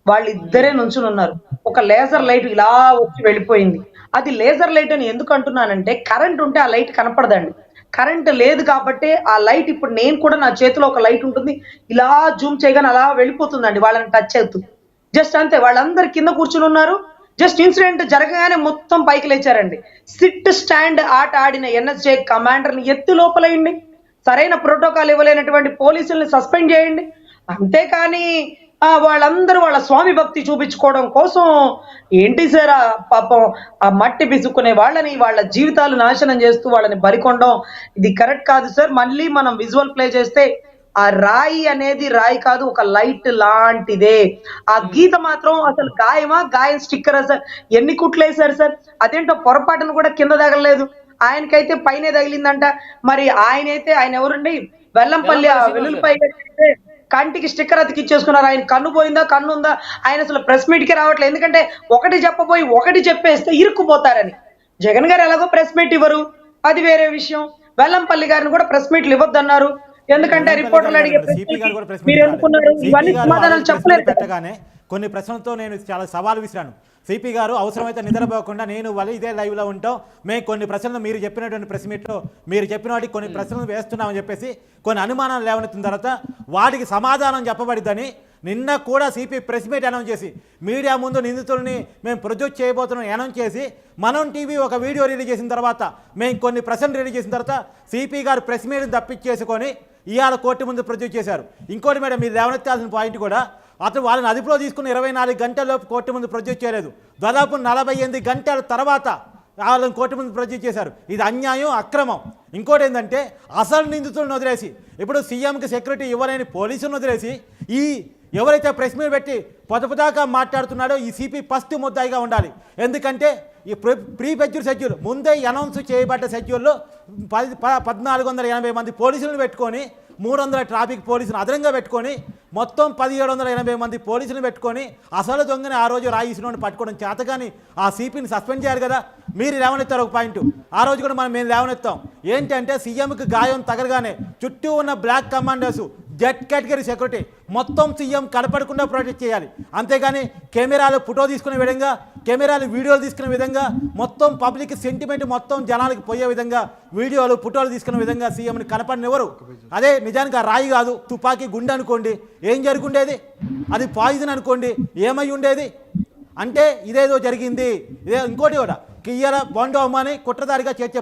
వాళ్ళిద్దరే నుంచుని ఉన్నారు. ఒక లేజర్ లైట్ ఇలా వచ్చి వెళ్ళిపోయింది. అది లేజర్ లైట్ అని ఎందుకు అంటున్నానంటే, కరెంట్ ఉంటే ఆ లైట్ కనపడదండి. కరెంట్ లేదు కాబట్టి ఆ లైట్, ఇప్పుడు నేను కూడా నా చేతిలో ఒక లైట్ ఉంటుంది, ఇలా జూమ్ చేయగానే అలా వెళ్ళిపోతుందండి వాళ్ళని టచ్ అవుతూ. జస్ట్ అంతే, వాళ్ళందరు కింద కూర్చుని ఉన్నారు. జస్ట్ ఇన్సిడెంట్ జరగగానే మొత్తం పైకి లేచారండి. సిట్ స్టాండ్ ఆట ఆడిన ఎన్ఎస్జే కమాండర్ని ఎత్తి లోపలేయండి. సరైన ప్రోటోకాల్ ఇవ్వలేనటువంటి పోలీసుల్ని సస్పెండ్ చేయండి. అంతేకాని వాళ్ళందరూ వాళ్ళ స్వామి భక్తి చూపించుకోవడం కోసం ఏంటి సార్, పాపం ఆ మట్టి పిసుక్కునే వాళ్ళని వాళ్ళ జీవితాలు నాశనం చేస్తూ వాళ్ళని బరికొనడం ఇది కరెక్ట్ కాదు సార్. మళ్ళీ మనం విజువల్ ప్లే చేస్తే ఆ రాయి అనేది రాయి కాదు, ఒక లైట్ లాంటిదే. ఆ గీత మాత్రం అసలు గాయమా, గాయం స్టిక్కరా సార్? ఎన్ని కుట్లు వేశారు సార్? అదేంటో పొరపాటును కూడా కింద తగలలేదు, ఆయనకైతే పైనే తగిలిందంట. మరి ఆయన ఎవరండి? వెల్లంపల్లి వెల్లుల్లిపై కంటికి స్టిక్కర్ అతికిచ్చేసుకున్నారు. ఆయన కన్ను పోయిందా, కన్ను ఉందా? ఆయన అసలు ప్రెస్ మీట్ కి రావట్లేదు. ఎందుకంటే ఒకటి చెప్పబోయి ఒకటి చెప్పేస్తే ఇరుక్కుపోతారని. జగన్ గారు ఎలాగో ప్రెస్ మీట్ ఇవ్వరు, అది వేరే విషయం. వెల్లంపల్లి గారిని కూడా ప్రెస్ మీట్లు ఇవ్వద్దన్నారు. ఎందుకంటే రిపోర్టర్లు అడిగే మీరు ఎందుకున్నారు? ఇవన్నీ సమాధానాలు చెప్పలేదు. పెట్టగానే కొన్ని ప్రశ్నలతో నేను చాలా సవాల్ విసిరాను. సిపి గారు అవసరమైతే నిద్రపోకుండా నేను వాళ్ళు ఇదే లైవ్లో ఉంటాం, మేము కొన్ని ప్రశ్నలు మీరు చెప్పినటువంటి ప్రెస్ మీట్లో మీరు చెప్పిన వాటికి కొన్ని ప్రశ్నలు వేస్తున్నామని చెప్పేసి కొన్ని అనుమానాలు లేవనెత్తిన తర్వాత వాటికి సమాధానం చెప్పబడిద్దని నిన్న కూడా సిపి ప్రెస్ మీట్ అనౌన్స్ చేసి మీడియా ముందు నిందితుల్ని మేము ప్రొడ్యూస్ చేయబోతున్నాం అనౌన్స్ చేసి మనం టీవీ ఒక వీడియో రిలీజ్ చేసిన తర్వాత మేము కొన్ని ప్రశ్నలు రిలీజ్ చేసిన తర్వాత సిపి గారు ప్రెస్ మీట్ని తప్పించేసుకొని ఇవాళ కోర్టు ముందు ప్రొడ్యూస్ చేశారు. ఇంకోటి మేడం, మీరు లేవనెత్తాల్సిన పాయింట్ కూడా, అతను వాళ్ళని అదుపులో తీసుకుని 24 గంటల్లోపు కోర్టు ముందు ప్రొడ్యూస్ చేయలేదు. దాదాపు 48 గంటల తర్వాత వాళ్ళని కోర్టు ముందు ప్రొడ్యూస్ చేశారు. ఇది అన్యాయం, అక్రమం. ఇంకోటి ఏంటంటే అసలు నిందితులను వదిలేసి ఇప్పుడు సీఎంకి సెక్యూరిటీ ఇవ్వలేని పోలీసులను వదిలేసి ఈ ఎవరైతే ప్రెస్ మీట్ పెట్టి పొదపుదాకా మాట్లాడుతున్నాడో ఈ సిపి ఫస్ట్ ముద్దాయిగా ఉండాలి. ఎందుకంటే ఈ ప్రీ ఫెడ్యూల్ షెడ్యూల్ ముందే అనౌన్స్ చేయబడ్డ షెడ్యూల్లో 1480 మంది పోలీసులను పెట్టుకొని 300 ట్రాఫిక్ పోలీసులు అదనంగా పెట్టుకొని మొత్తం 1780 మంది పోలీసులను పెట్టుకొని అసలు దొంగని ఆ రోజు రాయిసినోని పట్టుకోవడం చేతగాని ఆ సిపిని సస్పెండ్ చేయాలి కదా. మీరు లేవనెత్తారు ఒక పాయింట్, ఆ రోజు కూడా మేము లేవనెత్తాం. ఏంటంటే సీఎంకి గాయం తగలగానే చుట్టూ ఉన్న black commanders Z category security మొత్తం సీఎం కనపడకుండా ప్రొటెక్ట్ చేయాలి. అంతేగాని కెమెరాలు ఫోటో తీసుకునే విధంగా, కెమెరాలు వీడియోలు తీసుకునే విధంగా, మొత్తం పబ్లిక్ సెంటిమెంట్ మొత్తం జనాలకు పోయే విధంగా వీడియోలు ఫోటోలు తీసుకునే విధంగా సీఎంని కనపడనివ్వరు. అదే నిజానికి ఆ రాయి కాదు, తుపాకీ గుండె అనుకోండి, ఏం జరుగుండేది? అది పాయిజన్ అనుకోండి, ఏమై ఉండేది? అంటే ఇదేదో జరిగింది. ఇదే ఇంకోటి కూడా కియ్యల బోండోమని కుట్రదారిగా చేసే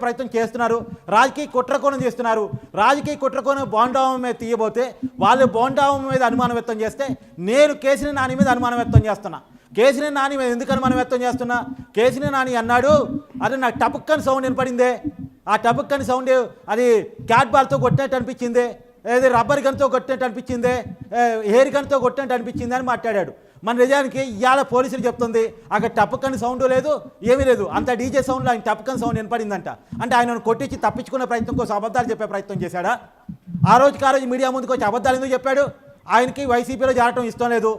ప్రయత్నం చేస్తున్నారు. రాజకీయ కుట్రకోణం చేస్తున్నారు. రాజకీయ కుట్రకోణం బోండావం మీద తీయబోతే వాళ్ళు బోండావం మీద అనుమానం వ్యక్తం చేస్తే నేను కేసీఆర్ నాని మీద అనుమానం వ్యక్తం చేస్తున్నా. కేసీఆర్ నాని మీద ఎందుకు అనుమానం వ్యక్తం చేస్తున్నా? కేసీఆర్ నాని అన్నాడు, అది నాకు టపుక్కని సౌండ్ వినపడిందే, ఆ టపుక్కని సౌండ్ అది క్యాట్ బాల్తో కొట్టినట్టు అనిపించింది, ఏది రబ్బర్ గన్తో కొట్టినట్టు అనిపించింది, హెయిర్ గన్తో కొట్టినట్టు అనిపించింది అని మాట్లాడాడు. మన నిజానికి ఇవాళ పోలీసులు చెప్తుంది అక్కడ టప్పుకని సౌండ్ లేదు, ఏమీ లేదు, అంత డీజే సౌండ్లో ఆయన టప్పుకని సౌండ్ వినపడిందంట. అంటే ఆయనను కొట్టించి తప్పించుకునే ప్రయత్నం కోసం అబద్ధాలు చెప్పే ప్రయత్నం చేశాడా? ఆ రోజు మీడియా ముందుకు వచ్చి అబద్ధాలు ఎందుకు చెప్పాడు? ఆయనకి వైసీపీలో చేరటం ఇష్టం లేదు,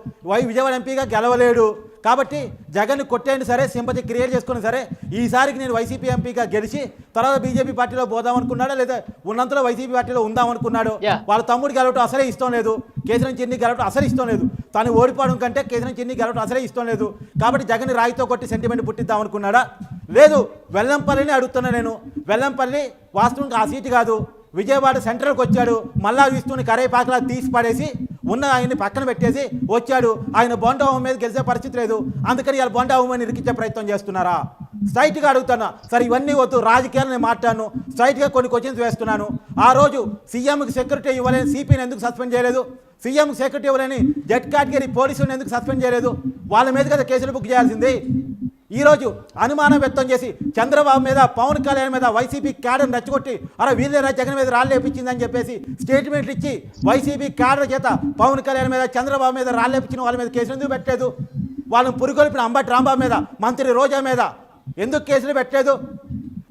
విజయవాడ ఎంపీగా గెలవలేడు కాబట్టి జగన్ కొట్టేయండి సరే, సింపతి క్రియేట్ చేసుకుని సరే ఈసారికి నేను వైసీపీ ఎంపీగా గెలిచి తర్వాత బీజేపీ పార్టీలో పోదాం అనుకున్నాడా, లేదా ఉన్నంతలో వైసీపీ పార్టీలో ఉందాం అనుకున్నాడు. వాళ్ళ తమ్ముడు గెలవటం అసలే ఇష్టం లేదు, కేసీఆర్ చిన్ని గెలవటం అసలు ఇష్టం లేదు, తను ఓడిపోవడం కంటే కేసీఆర్ చిన్ని గెలవటం అసలే ఇష్టం లేదు కాబట్టి జగన్ రాయితో కొట్టి సెంటిమెంట్ పుట్టిద్దాం అనుకున్నాడా? లేదు, వెల్లంపల్లిని అడుగుతున్నా నేను. వెల్లంపల్లి వాస్తవంగా ఆ సీటు కాదు, విజయవాడ సెంట్రల్కి వచ్చాడు, మళ్ళా ఇస్తుని కరేపాకలా తీసి పడేసి ఉన్న ఆయన్ని పక్కన పెట్టేసి వచ్చాడు. ఆయన బోండావం మీద గెలిచే పరిస్థితి లేదు, అందుకని ఇలా బోండావం ఇరికించే ప్రయత్నం చేస్తున్నారా? స్ట్రైట్గా అడుగుతున్నా సార్, ఇవన్నీ వద్దు, రాజకీయాలు నేను మాట్లాడను, స్ట్రైట్గా కొన్ని క్వశ్చన్స్ వేస్తున్నాను. ఆ రోజు సీఎంకి సెక్యూరిటీ ఇవ్వలేని సిపిని ఎందుకు సస్పెండ్ చేయలేదు? సీఎంకి సెక్యూరిటీ ఇవ్వలేని జెడ్ కేటగిరీ పోలీసులను ఎందుకు సస్పెండ్ చేయలేదు? వాళ్ళ మీద కదా కేసులు బుక్ చేయాల్సింది. ఈరోజు అనుమానం వ్యక్తం చేసి చంద్రబాబు మీద, పవన్ కళ్యాణ్ మీద వైసీపీ క్యాడర్ రెచ్చగొట్టి అరే వీళ్ళేరా జగన్ మీద రాళ్ళేపించిందని చెప్పేసి స్టేట్మెంట్లు ఇచ్చి వైసీపీ క్యాడర్ చేత పవన్ కళ్యాణ్ మీద, చంద్రబాబు మీద రాళ్ళేపించిన వాళ్ళ మీద కేసులు ఎందుకు పెట్టలేదు? వాళ్ళని పురుగొల్పిన అంబటి రాంబాబు మీద, మంత్రి రోజా మీద ఎందుకు కేసులు పెట్టలేదు?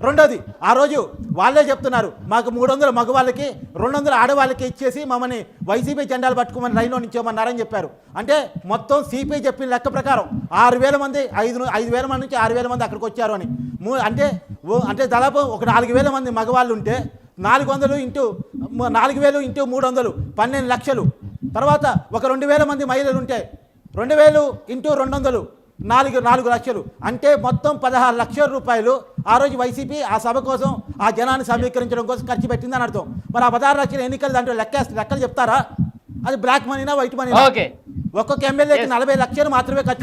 రెండోది, ఆ రోజు వాళ్ళే చెప్తున్నారు మాకు 300 మగవాళ్ళకి 200 ఆడవాళ్ళకి ఇచ్చేసి మమ్మల్ని వైసీపీ జెండాలు పట్టుకోమని రైల్లో నించోమన్నారని చెప్పారు. అంటే మొత్తం సిపిఐ చెప్పిన లెక్క ప్రకారం 6,000 మంది, 5,000 మంది నుంచి 6,000 మంది అక్కడికి వచ్చారు అని. అంటే దాదాపు ఒక 4,000 మంది మగవాళ్ళు ఉంటే 400 ఇంటూ 4,000 ఇంటూ 300 12 లక్షలు. తర్వాత ఒక 2,000 మంది మహిళలు ఉంటే 2,000 ఇంటూ 200 నాలుగు లక్షలు అంటే మొత్తం 16 లక్షల రూపాయలు ఆ రోజు వైసీపీ ఆ సభ కోసం ఆ జనాన్ని సమీకరించడం కోసం ఖర్చు పెట్టిందని అర్థం. మరి ఆ 16 లక్షల ఎన్నికలు దాంట్లో లెక్కలు చెప్తారా? అది బ్లాక్ మనీనా వైట్ మనీనా? ఓకే, ఒక్కొక్క ఎమ్మెల్యేకి 40 లక్షలు మాత్రమే ఖర్చు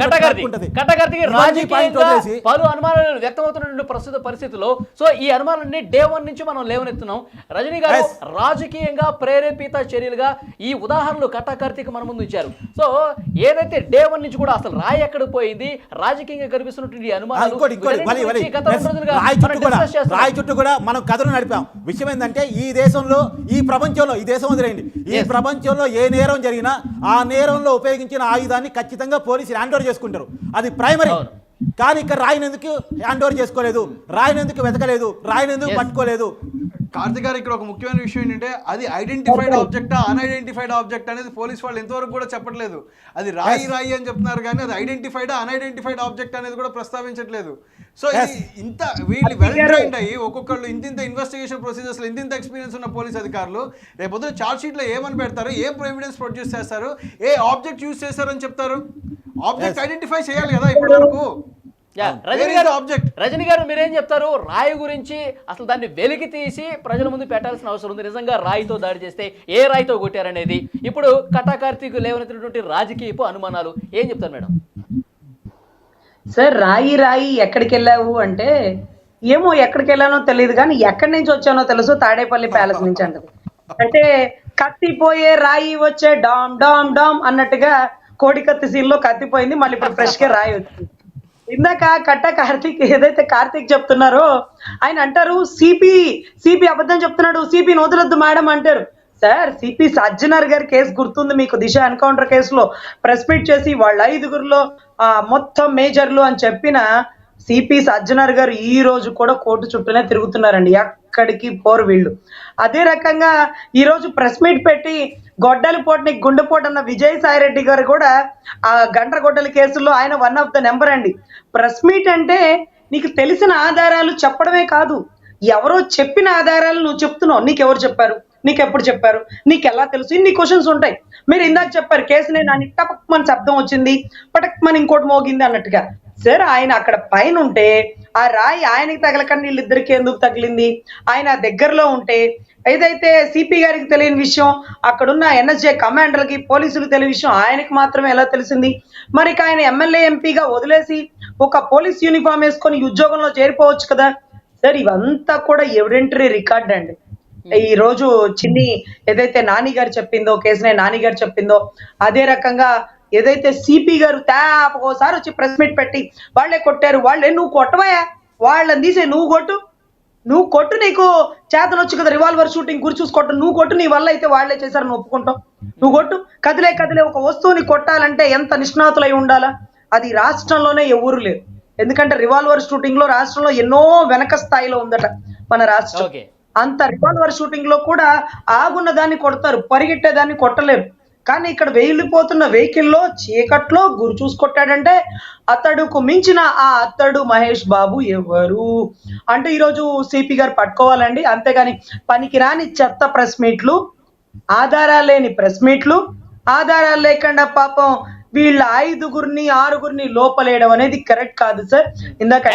కట్టకర్తికి రాజకీయంగా పలు అనుమానాలు వ్యక్తమవుతున్న ప్రస్తుత పరిస్థితుల్లో సో ఈ అనుమానాన్ని డే 1 నుంచి మనం లేవనెత్తున్నాం. రజనీ గారు రాజకీయంగా ప్రేరేపిత చర్యలుగా ఈ ఉదాహరణలు కట్టకర్తికి మన ముందు ఇచ్చారు. సో ఏదైతే డే 1 నుంచి కూడా అసలు రాయి ఎక్కడ పోయింది, రాజకీయంగా కనిపిస్తున్నటువంటి అనుమానాలు రాయి చుట్టూ కూడా మనం కథలు నడిపాం. విషయం ఏంటంటే ఈ దేశంలో ఈ ప్రపంచంలో ఈ దేశం వదిలేయండి, ఈ ప్రపంచంలో ఏ నేరం జరిగినా ఆ నేరంలో ఉపయోగించిన ఆయుధాన్ని ఖచ్చితంగా పోలీసులు హ్యాండ్ ఓవర్ చేసుకుంటారు. అది ప్రైమరీ. కానీ ఇక్కడ రాయినందుకు హ్యాండ్ ఓవర్ చేసుకోలేదు, రాయినందుకు వెతకలేదు, రాయినందుకు పట్టుకోలేదు. కార్తిక్ గారు, ఇక్కడ ఒక ముఖ్యమైన విషయం ఏంటంటే అది ఐడెంటిఫైడ్ ఆబ్జెక్టా అన్ఐడెంటిఫైడ్ ఆబ్జెక్ట్ అనేది పోలీస్ వాళ్ళు ఎంతవరకు కూడా చెప్పట్లేదు. అది రాయి అని చెప్తున్నారు కానీ అది ఐడెంటిఫైడా అన్ఐడెంటిఫైడ్ ఆబ్జెక్ట్ అనేది కూడా ప్రస్తావించట్లేదు. సో ఇది ఇంత వీళ్ళు వెల్ ట్రైన్డ్ అయ్యి ఒక్కొక్కళ్ళు ఇంత ఇన్వెస్టిగేషన్ ప్రొసీజర్స్ లో ఇంత ఎక్స్పీరియన్స్ ఉన్న పోలీస్ అధికారులు రేపొద్దున చార్జ్ షీట్ లో ఏమని పెడతారు, ఏం ఎవిడెన్స్ ప్రొడ్యూస్ చేస్తారు, ఏ ఆబ్జెక్ట్ యూజ్ చేస్తారని చెప్తారు. ఆబ్జెక్ట్ ఐడెంటిఫై చేయాలి కదా ఇప్పటి వరకు. రజనీ గారు మీరేం చెప్తారు రాయి గురించి? అసలు దాన్ని వెలికి తీసి ప్రజల ముందు పెట్టాల్సిన అవసరం ఉంది. నిజంగా రాయితో దాడి చేస్తే ఏ రాయితో కొట్టారనేది ఇప్పుడు కటాకార్తీకు లేవనెత్తినటువంటి రాజకీయపు అనుమానాలు ఏం చెప్తారు మేడం? సార్ రాయి ఎక్కడికి వెళ్ళావు అంటే ఏమో ఎక్కడికి వెళ్ళానో తెలియదు కానీ ఎక్కడి నుంచి వచ్చానో తెలుసు, తాడేపల్లి ప్యాలెస్ నుంచి అంటది. అంటే కత్తిపోయే రాయి వచ్చే డామ్ డామ్ డామ్ అన్నట్టుగా కోడికత్తి సీన్ లో కత్తిపోయింది, మళ్ళీ ఇప్పుడు ఫ్రెష్ గా రాయి వచ్చింది. ఇందాక కార్తీక్ ఏదైతే కార్తీక్ చెప్తున్నారో ఆయన అంటారు సిపి అబద్ధం చెప్తున్నాడు, సిపిని వదలొద్దు మేడం అంటారు. సార్ సిపి సజ్జనర్ గారి కేసు గుర్తుంది మీకు, దిశ ఎన్కౌంటర్ కేసులో ప్రెస్ మీట్ చేసి వాళ్ళ 5గురిలో మొత్తం మేజర్లు అని చెప్పిన సిపి సజ్జనర్ గారు ఈ రోజు కూడా కోర్టు చుట్టూనే తిరుగుతున్నారండి, ఎక్కడికి పోరు వీళ్ళు. అదే రకంగా ఈ రోజు ప్రెస్ మీట్ పెట్టి గొడ్డలిపోటుని గుండెపోటు అన్న విజయసాయి రెడ్డి గారు కూడా ఆ గండ్రగొడ్డలి కేసుల్లో ఆయన 1 ఆఫ్ ద నెంబర్ అండి. ప్రెస్ మీట్ అంటే నీకు తెలిసిన ఆధారాలు చెప్పడమే కాదు, ఎవరో చెప్పిన ఆధారాలు నువ్వు చెప్తున్నావు. నీకెవరు చెప్పారు, నీకెప్పుడు చెప్పారు, నీకెలా తెలుసు, ఇన్ని క్వశ్చన్స్ ఉంటాయి. మీరు ఇందాక చెప్పారు కేసునే నాని టపక్మని శబ్దం వచ్చింది, పటక్మని ఇంకోటి మోగింది అన్నట్టుగా. సార్ ఆయన అక్కడ పైన ఉంటే ఆ రాయి ఆయనకి తగలకండి వీళ్ళిద్దరికి ఎందుకు తగిలింది? ఆయన దగ్గరలో ఉంటే ఏదైతే సిపి గారికి తెలియని విషయం అక్కడున్న ఎన్ఎస్జే కమాండర్కి పోలీసులకు తెలియని విషయం ఆయనకి మాత్రమే ఎలా తెలిసింది? మరి ఆయన ఎమ్మెల్యే ఎంపీగా వదిలేసి ఒక పోలీస్ యూనిఫామ్ వేసుకొని ఉద్యోగంలో చేరిపోవచ్చు కదా సార్. ఇవంతా కూడా ఎవిడెంటరీ రికార్డ్ అండి. ఈ రోజు చిన్ని ఏదైతే నాని గారు చెప్పిందో, కేసునే నాని గారు చెప్పిందో, అదే రకంగా ఏదైతే సిపి గారు ఒకసారి వచ్చి ప్రెస్ మీట్ పెట్టి వాళ్ళే కొట్టారు, వాళ్ళే నువ్వు కొట్టవయా, వాళ్ళని తీసే నువ్వు కొట్టు, నీకు చేతనొచ్చు కదా రివాల్వర్ షూటింగ్ గురి చూసి కొట్టు, నువ్వు కొట్టు, నీ వల్ల అయితే వాళ్ళే చేశారు నువ్వు ఒప్పుకుంటావు, నువ్వు కొట్టు. కదిలే ఒక వస్తువుని కొట్టాలంటే ఎంత నిష్ణాతులై ఉండాలా? అది రాష్ట్రంలోనే ఎవరు లేరు. ఎందుకంటే రివాల్వర్ షూటింగ్ లో రాష్ట్రంలో ఎన్నో వెనక స్థాయిలో ఉందట మన రాష్ట్రం. అంత రివాల్వర్ షూటింగ్ లో కూడా ఆగున్న దాన్ని కొడతారు, పరిగెట్టేదాన్ని కొట్టలేరు. కానీ ఇక్కడ వెళ్ళిపోతున్న వెహికల్లో చీకట్లో గురి చూసుకొట్టాడంటే అతడుకు మించిన అతడు మహేష్ బాబు ఎవరు అంటే ఈరోజు సిపి గారు పట్టుకోవాలండి. అంతేగాని పనికిరాని చెత్త ప్రెస్ మీట్లు, ఆధారాలు లేని ప్రెస్ మీట్లు, ఆధారాలు లేకుండా పాపం వీళ్ళ 5గురిని లోపలేయడం అనేది కరెక్ట్ కాదు సార్. ఇందాక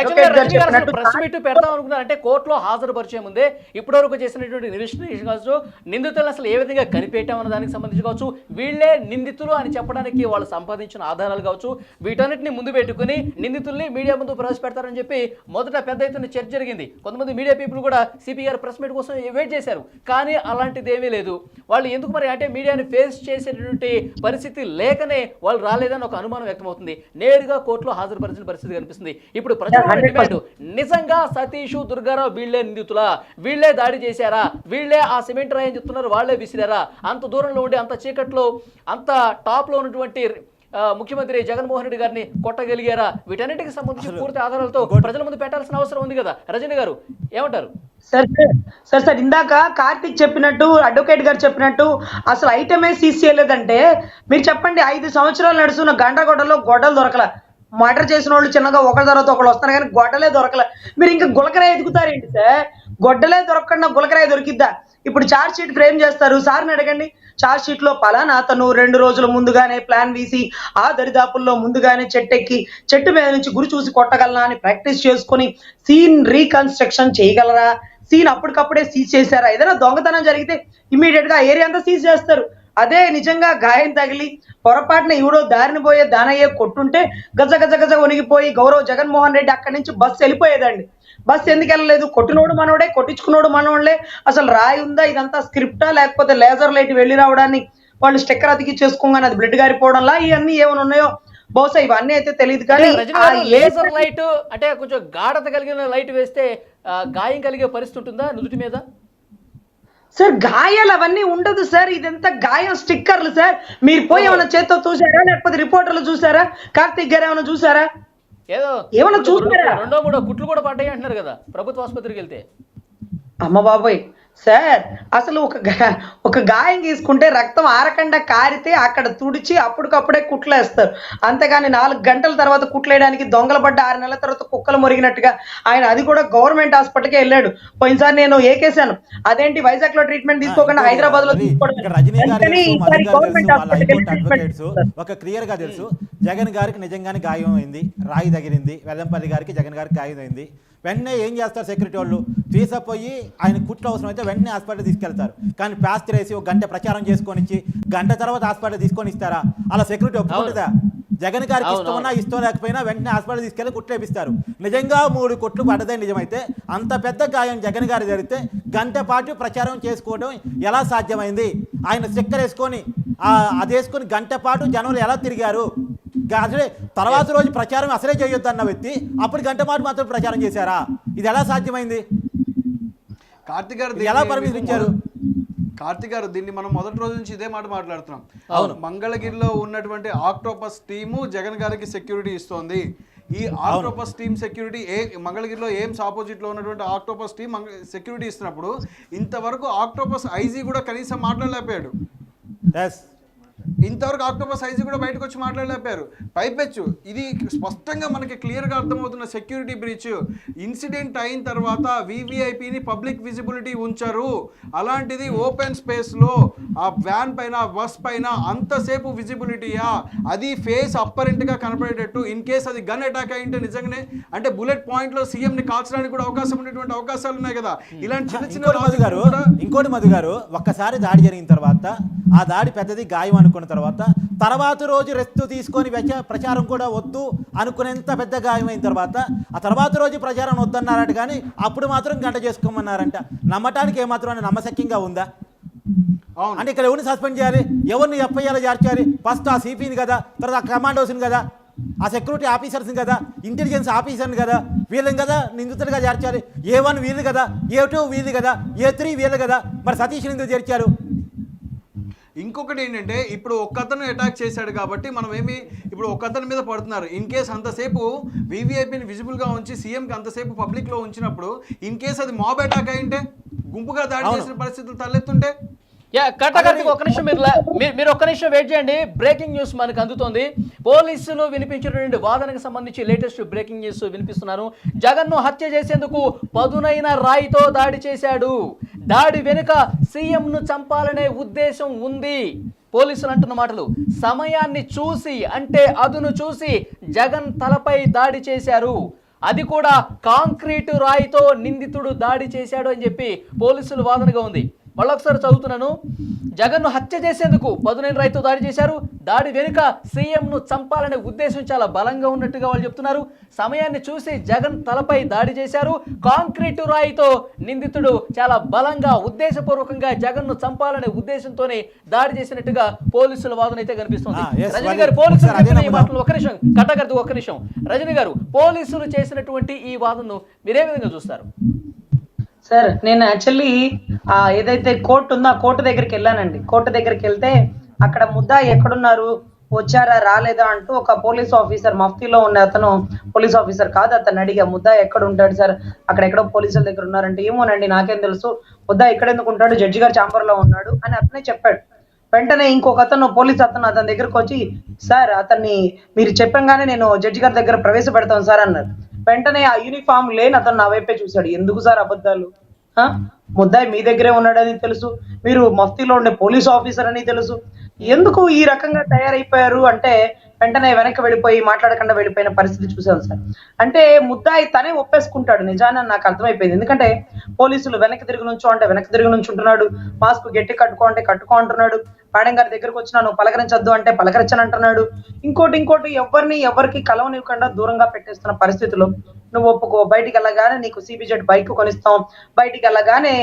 ప్రెస్ మీట్ పెడతాం అనుకున్నారంటే కోర్టులో హాజరుపరిచే ముందే ఇప్పటివరకు చేసినటువంటి ఇన్వెస్టిగేషన్ కావచ్చు, నిందితులను అసలు ఏ విధంగా కనిపెట్టామన్న దానికి సంబంధించి కావచ్చు, వీళ్ళే నిందితులు అని చెప్పడానికి వాళ్ళు సంపాదించిన ఆధారాలు కావచ్చు, వీటన్నిటిని ముందు పెట్టుకుని నిందితుల్ని మీడియా ముందు ప్రవేశపెడతారని చెప్పి మొదట పెద్ద ఎత్తున చర్చ జరిగింది. కొంతమంది మీడియా పీపుల్ కూడా సిపి గారు ప్రెస్ మీట్ కోసం వెయిట్ చేశారు, కానీ అలాంటిది ఏమీ లేదు. వాళ్ళు ఎందుకు మరి అంటే మీడియాని ఫేస్ చేసేటువంటి పరిస్థితి లేకనే వాళ్ళు రాలేదని ఒక అనుమానం వ్యక్తమవుతుంది. నేరుగా కోర్టులో హాజరుపరిచిన పరిస్థితి కనిపిస్తుంది. ఇప్పుడు ప్రజలు నిజంగా సతీష్, దుర్గారావు వీళ్లే నిందితులా, వీళ్లే దాడి చేశారా, వీళ్లే ఆ సిమెంట్ రాయని చెప్తున్నారు, వాళ్లే విసిరారా, అంత దూరంలో ఉండి అంత చీకట్లో అంత టాప్ లో ఉన్నటువంటి ముఖ్యమంత్రి జగన్మోహన్ రెడ్డి గారిని కొట్టగలిగారా? వీటన్నిటికి సంబంధించి పూర్తి ఆధారాలతో ప్రజల ముందు పెట్టాల్సిన అవసరం ఉంది కదా. రజనీ గారు ఏమంటారు? సార్ ఇందాక కార్తీక్ చెప్పినట్టు, అడ్వకేట్ గారు చెప్పినట్టు అసలు ఐటమే సీజ్ చేయలేదంటే మీరు చెప్పండి. 5 సంవత్సరాలు నడుస్తున్న గండ్రగొడ్డలో గొడ్డలు దొరకల, మర్డర్ చేసిన వాళ్ళు చిన్నగా ఒకరి తర్వాత ఒకళ్ళు వస్తారు కానీ గొడ్డలే దొరకలే. మీరు ఇంకా గులకరాయ ఎదుగుతారేంటి సార్? గొడ్డలే దొరకకుండా గులకరాయ దొరికిద్దా? ఇప్పుడు ఛార్జ్ షీట్ ఫ్రేమ్ చేస్తారు, సార్ని అడగండి. ఛార్జ్ షీట్ లో పలానా అతను 2 రోజుల ముందుగానే ప్లాన్ వేసి ఆ దరిదాపుల్లో ముందుగానే చెట్టెక్కి చెట్టు మీద నుంచి గురి చూసి కొట్టగలనా అని ప్రాక్టీస్ చేసుకొని సీన్ రీకన్స్ట్రక్షన్ చేయగలరా, సీన్ అప్పటికప్పుడే సీజ్ చేశారా, ఏదైనా దొంగతనం జరిగితే ఇమీడియట్ గా ఏరియా అంతా సీజ్ చేస్తారు. అదే నిజంగా గాయం తగిలి పొరపాటున ఎవడో దారిని పోయే దానయ్యే కొట్టుంటే గజ గజ గజ వణిగిపోయి గౌరవ్ జగన్మోహన్ రెడ్డి అక్కడి నుంచి బస్సు వెళ్ళిపోయేదండి. బస్సు ఎందుకు వెళ్ళలేదు? కొట్టినోడు మనోడే, కొట్టించుకున్నోడు మనోళ్లే. అసలు రాయి ఉందా, ఇదంతా స్క్రిప్టా, లేకపోతే లేజర్ లైట్ వెళ్ళి రావడాన్ని వాళ్ళు స్టిక్కర్ అతికిచ్చేసుకోగానే అది బ్లడ్ గారిపోవడంలా ఇవన్నీ ఏమైనా ఉన్నాయో బహుశా ఇవన్నీ అయితే తెలియదు. కానీ లేజర్ లైట్ అంటే కొంచెం గాఢత కలిగిన లైట్ వేస్తే గాయం కలిగే పరిస్థితి ఉంటుందా నుదుటి మీద? సార్ గాయాలు అవన్నీ ఉండదు సార్, ఇదంతా గాయం స్టిక్కర్లు సార్. మీరు పోయి ఏమైనా చేత్తో చూసారా, లేకపోతే రిపోర్టర్లు చూసారా, కార్తీక్ గారు ఏమైనా చూసారా? ఏదో ఏమైనా చూసారా? 2-3 కుట్లు కూడా పడ్డాయి అంటున్నారు కదా ప్రభుత్వ ఆసుపత్రికి వెళ్తే. అమ్మ బాబోయ్ సార్, అసలు ఒక గాయం తీసుకుంటే రక్తం ఆరకుండా కారితే అక్కడ తుడిచి అప్పటికప్పుడే కుట్లేస్తారు. అంతేగాని 4 గంటల తర్వాత కుట్లేయడానికి దొంగలు పడ్డ 6 నెలల తర్వాత కుక్కలు మొరిగినట్టుగా ఆయన అది కూడా గవర్నమెంట్ హాస్పిటల్కే వెళ్ళాడు. పోయినసారి నేను ఏకేశాను, అదేంటి వైజాగ్ లో ట్రీట్మెంట్ తీసుకోకుండా హైదరాబాద్ లో ఒక క్లియర్ గా తెలుసు జగన్ గారికి నిజంగానే గాయం అయింది, రాయి తగిలింది, వెల్లంపల్లి గారికి జగన్ గారికి గాయం అయింది. వెంటనే ఏం చేస్తారు సెక్యూరిటీ వాళ్ళు, తీసుకుపోయి ఆయన కుట్లు అవసరం అయితే వెంటనే హాస్పిటల్ తీసుకెళ్తారు. కానీ ప్లాస్టర్ వేసి 1 గంట ప్రచారం చేసుకొని ఇచ్చి గంట తర్వాత హాస్పిటల్ తీసుకొని ఇస్తారా? అలా సెక్యూరిటీ ఒప్పుకుంటుందా? జగన్ గారికి ఇష్టమన్నా ఇష్టం లేకపోయినా వెంటనే హాస్పిటల్ తీసుకెళ్ళి కుట్లు వేపిస్తారు. నిజంగా 3 కుట్లు పడదే నిజమైతే అంత పెద్ద గాయం జగన్ గారి జరిగితే గంట పాటు ప్రచారం చేసుకోవడం ఎలా సాధ్యమైంది? ఆయన స్టిక్కర్ వేసుకొని అది వేసుకొని గంట పాటు జనంలో ఎలా తిరిగారు? అసలే తర్వాత రోజు ప్రచారం అసలే చేయొద్దు అన్న వ్యక్తి అప్పుడు గంట పాటు మాత్రం ప్రచారం చేశారా? ఇది ఎలా సాధ్యమైంది? కార్తీక్ గారు ఎలా పర్మిషన్ ఇచ్చారు? కార్తీక్ గారు దీన్ని మనం మొదటి రోజు నుంచి ఇదే మాట మాట్లాడుతున్నాం. అవును, మంగళగిరిలో ఉన్నటువంటి ఆక్టోపస్ టీము జగన్ గారికి సెక్యూరిటీ ఇస్తోంది. ఈ ఆక్టోపస్ టీమ్ సెక్యూరిటీ మంగళగిరిలో ఎయిమ్స్ ఆపోజిట్ లో ఉన్నటువంటి ఆక్టోపస్ టీమ్ సెక్యూరిటీ ఇస్తున్నప్పుడు ఇంతవరకు ఆక్టోపస్ ఐజీ కూడా కనీసం మాట్లాడలేకపోయాడు. ఇంతవరకు ఆక్టోపస్ ఐజీ కూడా బయటకు వచ్చి మాట్లాడలేపారు. పైపెచ్చు ఇది స్పష్టంగా మనకి క్లియర్గా అర్థమవుతున్న సెక్యూరిటీ బ్రీచ్. ఇన్సిడెంట్ అయిన తర్వాత వివిఐపిని పబ్లిక్ విజిబిలిటీ ఉంచారు, అలాంటిది ఓపెన్ స్పేస్లో ఆ వ్యాన్ పైన బస్ పైన అంతసేపు విజిబిలిటీయా? అది ఫేస్ అప్పరెంట్గా కనపడేటట్టు. ఇన్ కేస్ అది గన్ అటాక్ అయింటే నిజంగానే అంటే బుల్లెట్ పాయింట్లో సీఎంని కాల్చడానికి కూడా అవకాశం ఉండేటువంటి అవకాశాలు ఉన్నాయి కదా. ఇలాంటి చిన్న చిన్న ఇంకోటి మధు గారు, ఒక్కసారి దాడి జరిగిన తర్వాత ఆ దాడి పెద్దది గాయం అనుకున్న తర్వాత రోజు రెస్ట్ తీసుకొని ప్రచారం కూడా వద్దు అనుకునేంత పెద్ద గాయమైన ఆ తర్వాత రోజు ప్రచారం వద్దన్నారట. కానీ అప్పుడు మాత్రం గంట చేసుకోమన్నారంట. నమ్మటానికి ఏమాత్రం నమ్మశక్యంగా ఉందా? అంటే ఇక్కడ ఎవరిని సస్పెండ్ చేయాలి, ఎవరిని ఎఫ్ఐఆర్లో చేర్చాలి? ఫస్ట్ ఆ సిపిని కదా, తర్వాత ఆ కమాండోస్ని కదా, ఆ సెక్యూరిటీ ఆఫీసర్స్ని కదా, ఇంటెలిజెన్స్ ఆఫీసర్ని కదా, వీళ్ళని కదా నిందితులుగా చేర్చాలి. A1 వీళ్ళు కదా, A2 వీళ్ళు కదా, A3 వీళ్ళు కదా. మరి సతీష్ని ఎందుకు చేర్చారు? ఇంకొకటి ఏంటంటే ఇప్పుడు ఒక్కతను అటాక్ చేశాడు కాబట్టి మనం ఇప్పుడు ఒక్కతని మీద పడుతున్నారు. ఇన్ కేస్ అంతసేపు వివిఐపిని విజిబుల్గా ఉంచి సీఎంకి అంతసేపు పబ్లిక్లో ఉంచినప్పుడు ఇన్ కేస్ అది మాబ్ అటాక్ అయింటే, గుంపుగా దాడి చేసిన పరిస్థితులు తలెత్తుంటే? ఒక్క నిమిషం మీరు ఒక్క నిమిషం వెయిట్ చేయండి. బ్రేకింగ్ న్యూస్ మనకు అందుతోంది. పోలీసులు వినిపించినటువంటి వాదనకు సంబంధించి లేటెస్ట్ బ్రేకింగ్ న్యూస్ వినిపిస్తున్నాను. జగన్ను హత్య చేసేందుకు పదునైన రాయితో దాడి చేశాడు. దాడి వెనుక సీఎంను చంపాలనే ఉద్దేశం ఉంది. పోలీసులు అంటున్న మాటలు. సమయాన్ని చూసి అంటే అదును చూసి జగన్ తలపై దాడి చేశారు. అది కూడా కాంక్రీటు రాయితో నిందితుడు దాడి చేశాడు అని చెప్పి పోలీసులు వాదనగా ఉంది. మళ్ళొకసారి చదువుతున్నాను. జగన్ను హత్య చేసేందుకు పదునైన రాయితో దాడి చేశారు. దాడి వెనుక సీఎంను చంపాలనే ఉద్దేశం చాలా బలంగా ఉన్నట్టుగా వాళ్ళు చెప్తున్నారు. సమయాన్ని చూసి జగన్ తలపై దాడి చేశారు. కాంక్రీటు రాయితో నిందితుడు చాలా బలంగా ఉద్దేశపూర్వకంగా జగన్ను చంపాలనే ఉద్దేశంతోనే దాడి చేసినట్టుగా పోలీసుల వాదన అయితే కనిపిస్తుంది. రజనీ గారు పోలీసులు చెప్పిన ఈ మాటలు ఒక్క నిమిషం కట్టగర్దు ఒక్క నిమిషం. రజనీ గారు, పోలీసులు చేసినటువంటి ఈ వాదనను మీరే విధంగా చూస్తారు? సార్ నేను యాక్చువల్లీ ఏదైతే కోర్టు ఉందో ఆ కోర్టు దగ్గరికి వెళ్ళానండి. కోర్టు దగ్గరికి వెళ్తే అక్కడ ముద్దాయి ఎక్కడున్నారు, వచ్చారా రాలేదా అంటూ ఒక పోలీస్ ఆఫీసర్, మఫ్తీలో ఉండే అతను పోలీస్ ఆఫీసర్ కాదు, అతను అడిగా ముద్దాయి ఎక్కడ ఉంటాడు సార్, అక్కడెక్కడో పోలీసుల దగ్గర ఉన్నారంటే ఏమోనండి నాకేం తెలుసు, ముద్దాయి ఎక్కడ ఎందుకు ఉంటాడు, జడ్జి గారు ఛాంబర్ లో ఉన్నాడు అని అతనే చెప్పాడు. వెంటనే ఇంకొక అతను పోలీస్ అతని దగ్గరకు వచ్చి, సార్ అతన్ని మీరు చెప్పంగానే నేను జడ్జి గారి దగ్గర ప్రవేశపెడతాను సార్ అన్నారు. వెంటనే ఆ యూనిఫామ్ లేని అతను నా వైపే చూశాడు. ఎందుకు సార్ అబద్ధాలు, ఆ? ముద్దాయి మీ దగ్గరే ఉన్నాడని తెలుసు, మీరు మఫ్తీలో ఉండే పోలీస్ ఆఫీసర్ అని తెలుసు. ఎందుకు ఈ రకంగా తయారైపోయారు అంటే వెంటనే వెనక్కి వెళ్ళిపోయి మాట్లాడకుండా వెళ్ళిపోయిన పరిస్థితి చూసాం సార్. అంటే ముద్దాయి తనే ఒప్పేసుకుంటాడు నిజాన్ని నాకు అర్థమైపోయింది. ఎందుకంటే పోలీసులు వెనక్కి తిరిగి నుంచో అంటే వెనక్కి తిరిగి నుంచుంటున్నాడు, మాస్క్ గట్టి కట్టుకో అంటే కట్టుకో అంటున్నాడు, మేడం గారి దగ్గరకు వచ్చినా నువ్వు పలకరించొద్దు అంటే పలకరించను అంటున్నాడు. ఇంకోటి ఎవరికి కలవనివ్వకుండా దూరంగా పెట్టేస్తున్న పరిస్థితిలో నువ్వు ఒప్పుకో, బయటికి వెళ్ళగానే నీకు సిబిజెడ్ బైక్ కొనిస్తాం, బయటికి వెళ్ళగానే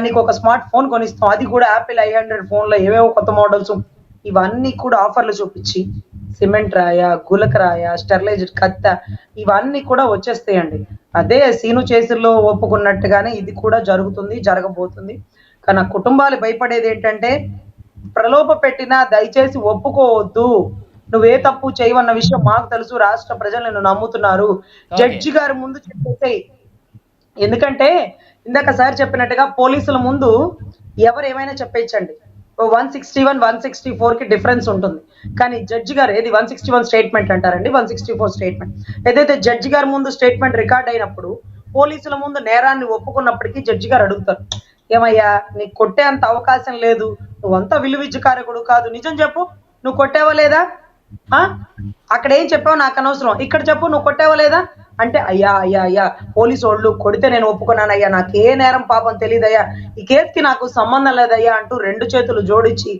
నీకు ఒక స్మార్ట్ ఫోన్ కొనిస్తాం, అది కూడా యాపిల్ i100 ఫోన్ లో ఏవేవో కొత్త మోడల్స్, ఇవన్నీ కూడా ఆఫర్లు చూపించి సిమెంట్ రాయ, గులక రాయ, స్టెరిలైజ్డ్ కత్త ఇవన్నీ కూడా వచ్చేస్తాయండి. అదే సీను చేసిలో ఒప్పుకున్నట్టుగానే ఇది కూడా జరుగుతుంది, జరగబోతుంది. కానీ ఆ కుటుంబాలు భయపడేది ఏంటంటే ప్రలోభ పెట్టినా దయచేసి ఒప్పుకోవద్దు, నువ్వే తప్పు చేయవన్న విషయం మాకు తెలుసు, రాష్ట్ర ప్రజలు నిన్ను నమ్ముతున్నారు, జడ్జి గారి ముందు చెప్పేసేయ్. ఎందుకంటే ఇందాక సార్ చెప్పినట్టుగా పోలీసుల ముందు ఎవరు ఏమైనా చెప్పేయచ్చండి. 161, 164 కి డిఫరెన్స్ ఉంటుంది. కానీ జడ్జి గారు ఏది 161 స్టేట్మెంట్ అంటారండి, 164 స్టేట్మెంట్ ఏదైతే జడ్జి గారి ముందు స్టేట్మెంట్ రికార్డ్ అయినప్పుడు పోలీసుల ముందు నేరాన్ని ఒప్పుకున్నప్పటికీ జడ్జి గారు అడుగుతారు, ఏమయ్యా నీకు కొట్టే అంత అవకాశం లేదు, నువ్వంతా విలువిద్యకారకుడు కాదు, నిజం చెప్పు నువ్వు కొట్టావా లేదా, అక్కడ ఏం చెప్పావు నాకు అనవసరం, ఇక్కడ చెప్పు నువ్వు కొట్టావా లేదా అంటే అయ్యా పోలీసు వాళ్ళు కొడితే నేను ఒప్పుకున్నానయ్యా, నాకే నేరం పాపం తెలియదయ్యా, ఈ కేసుకి నాకు సంబంధం లేదయ్యా అంటూ 2 చేతులు జోడించి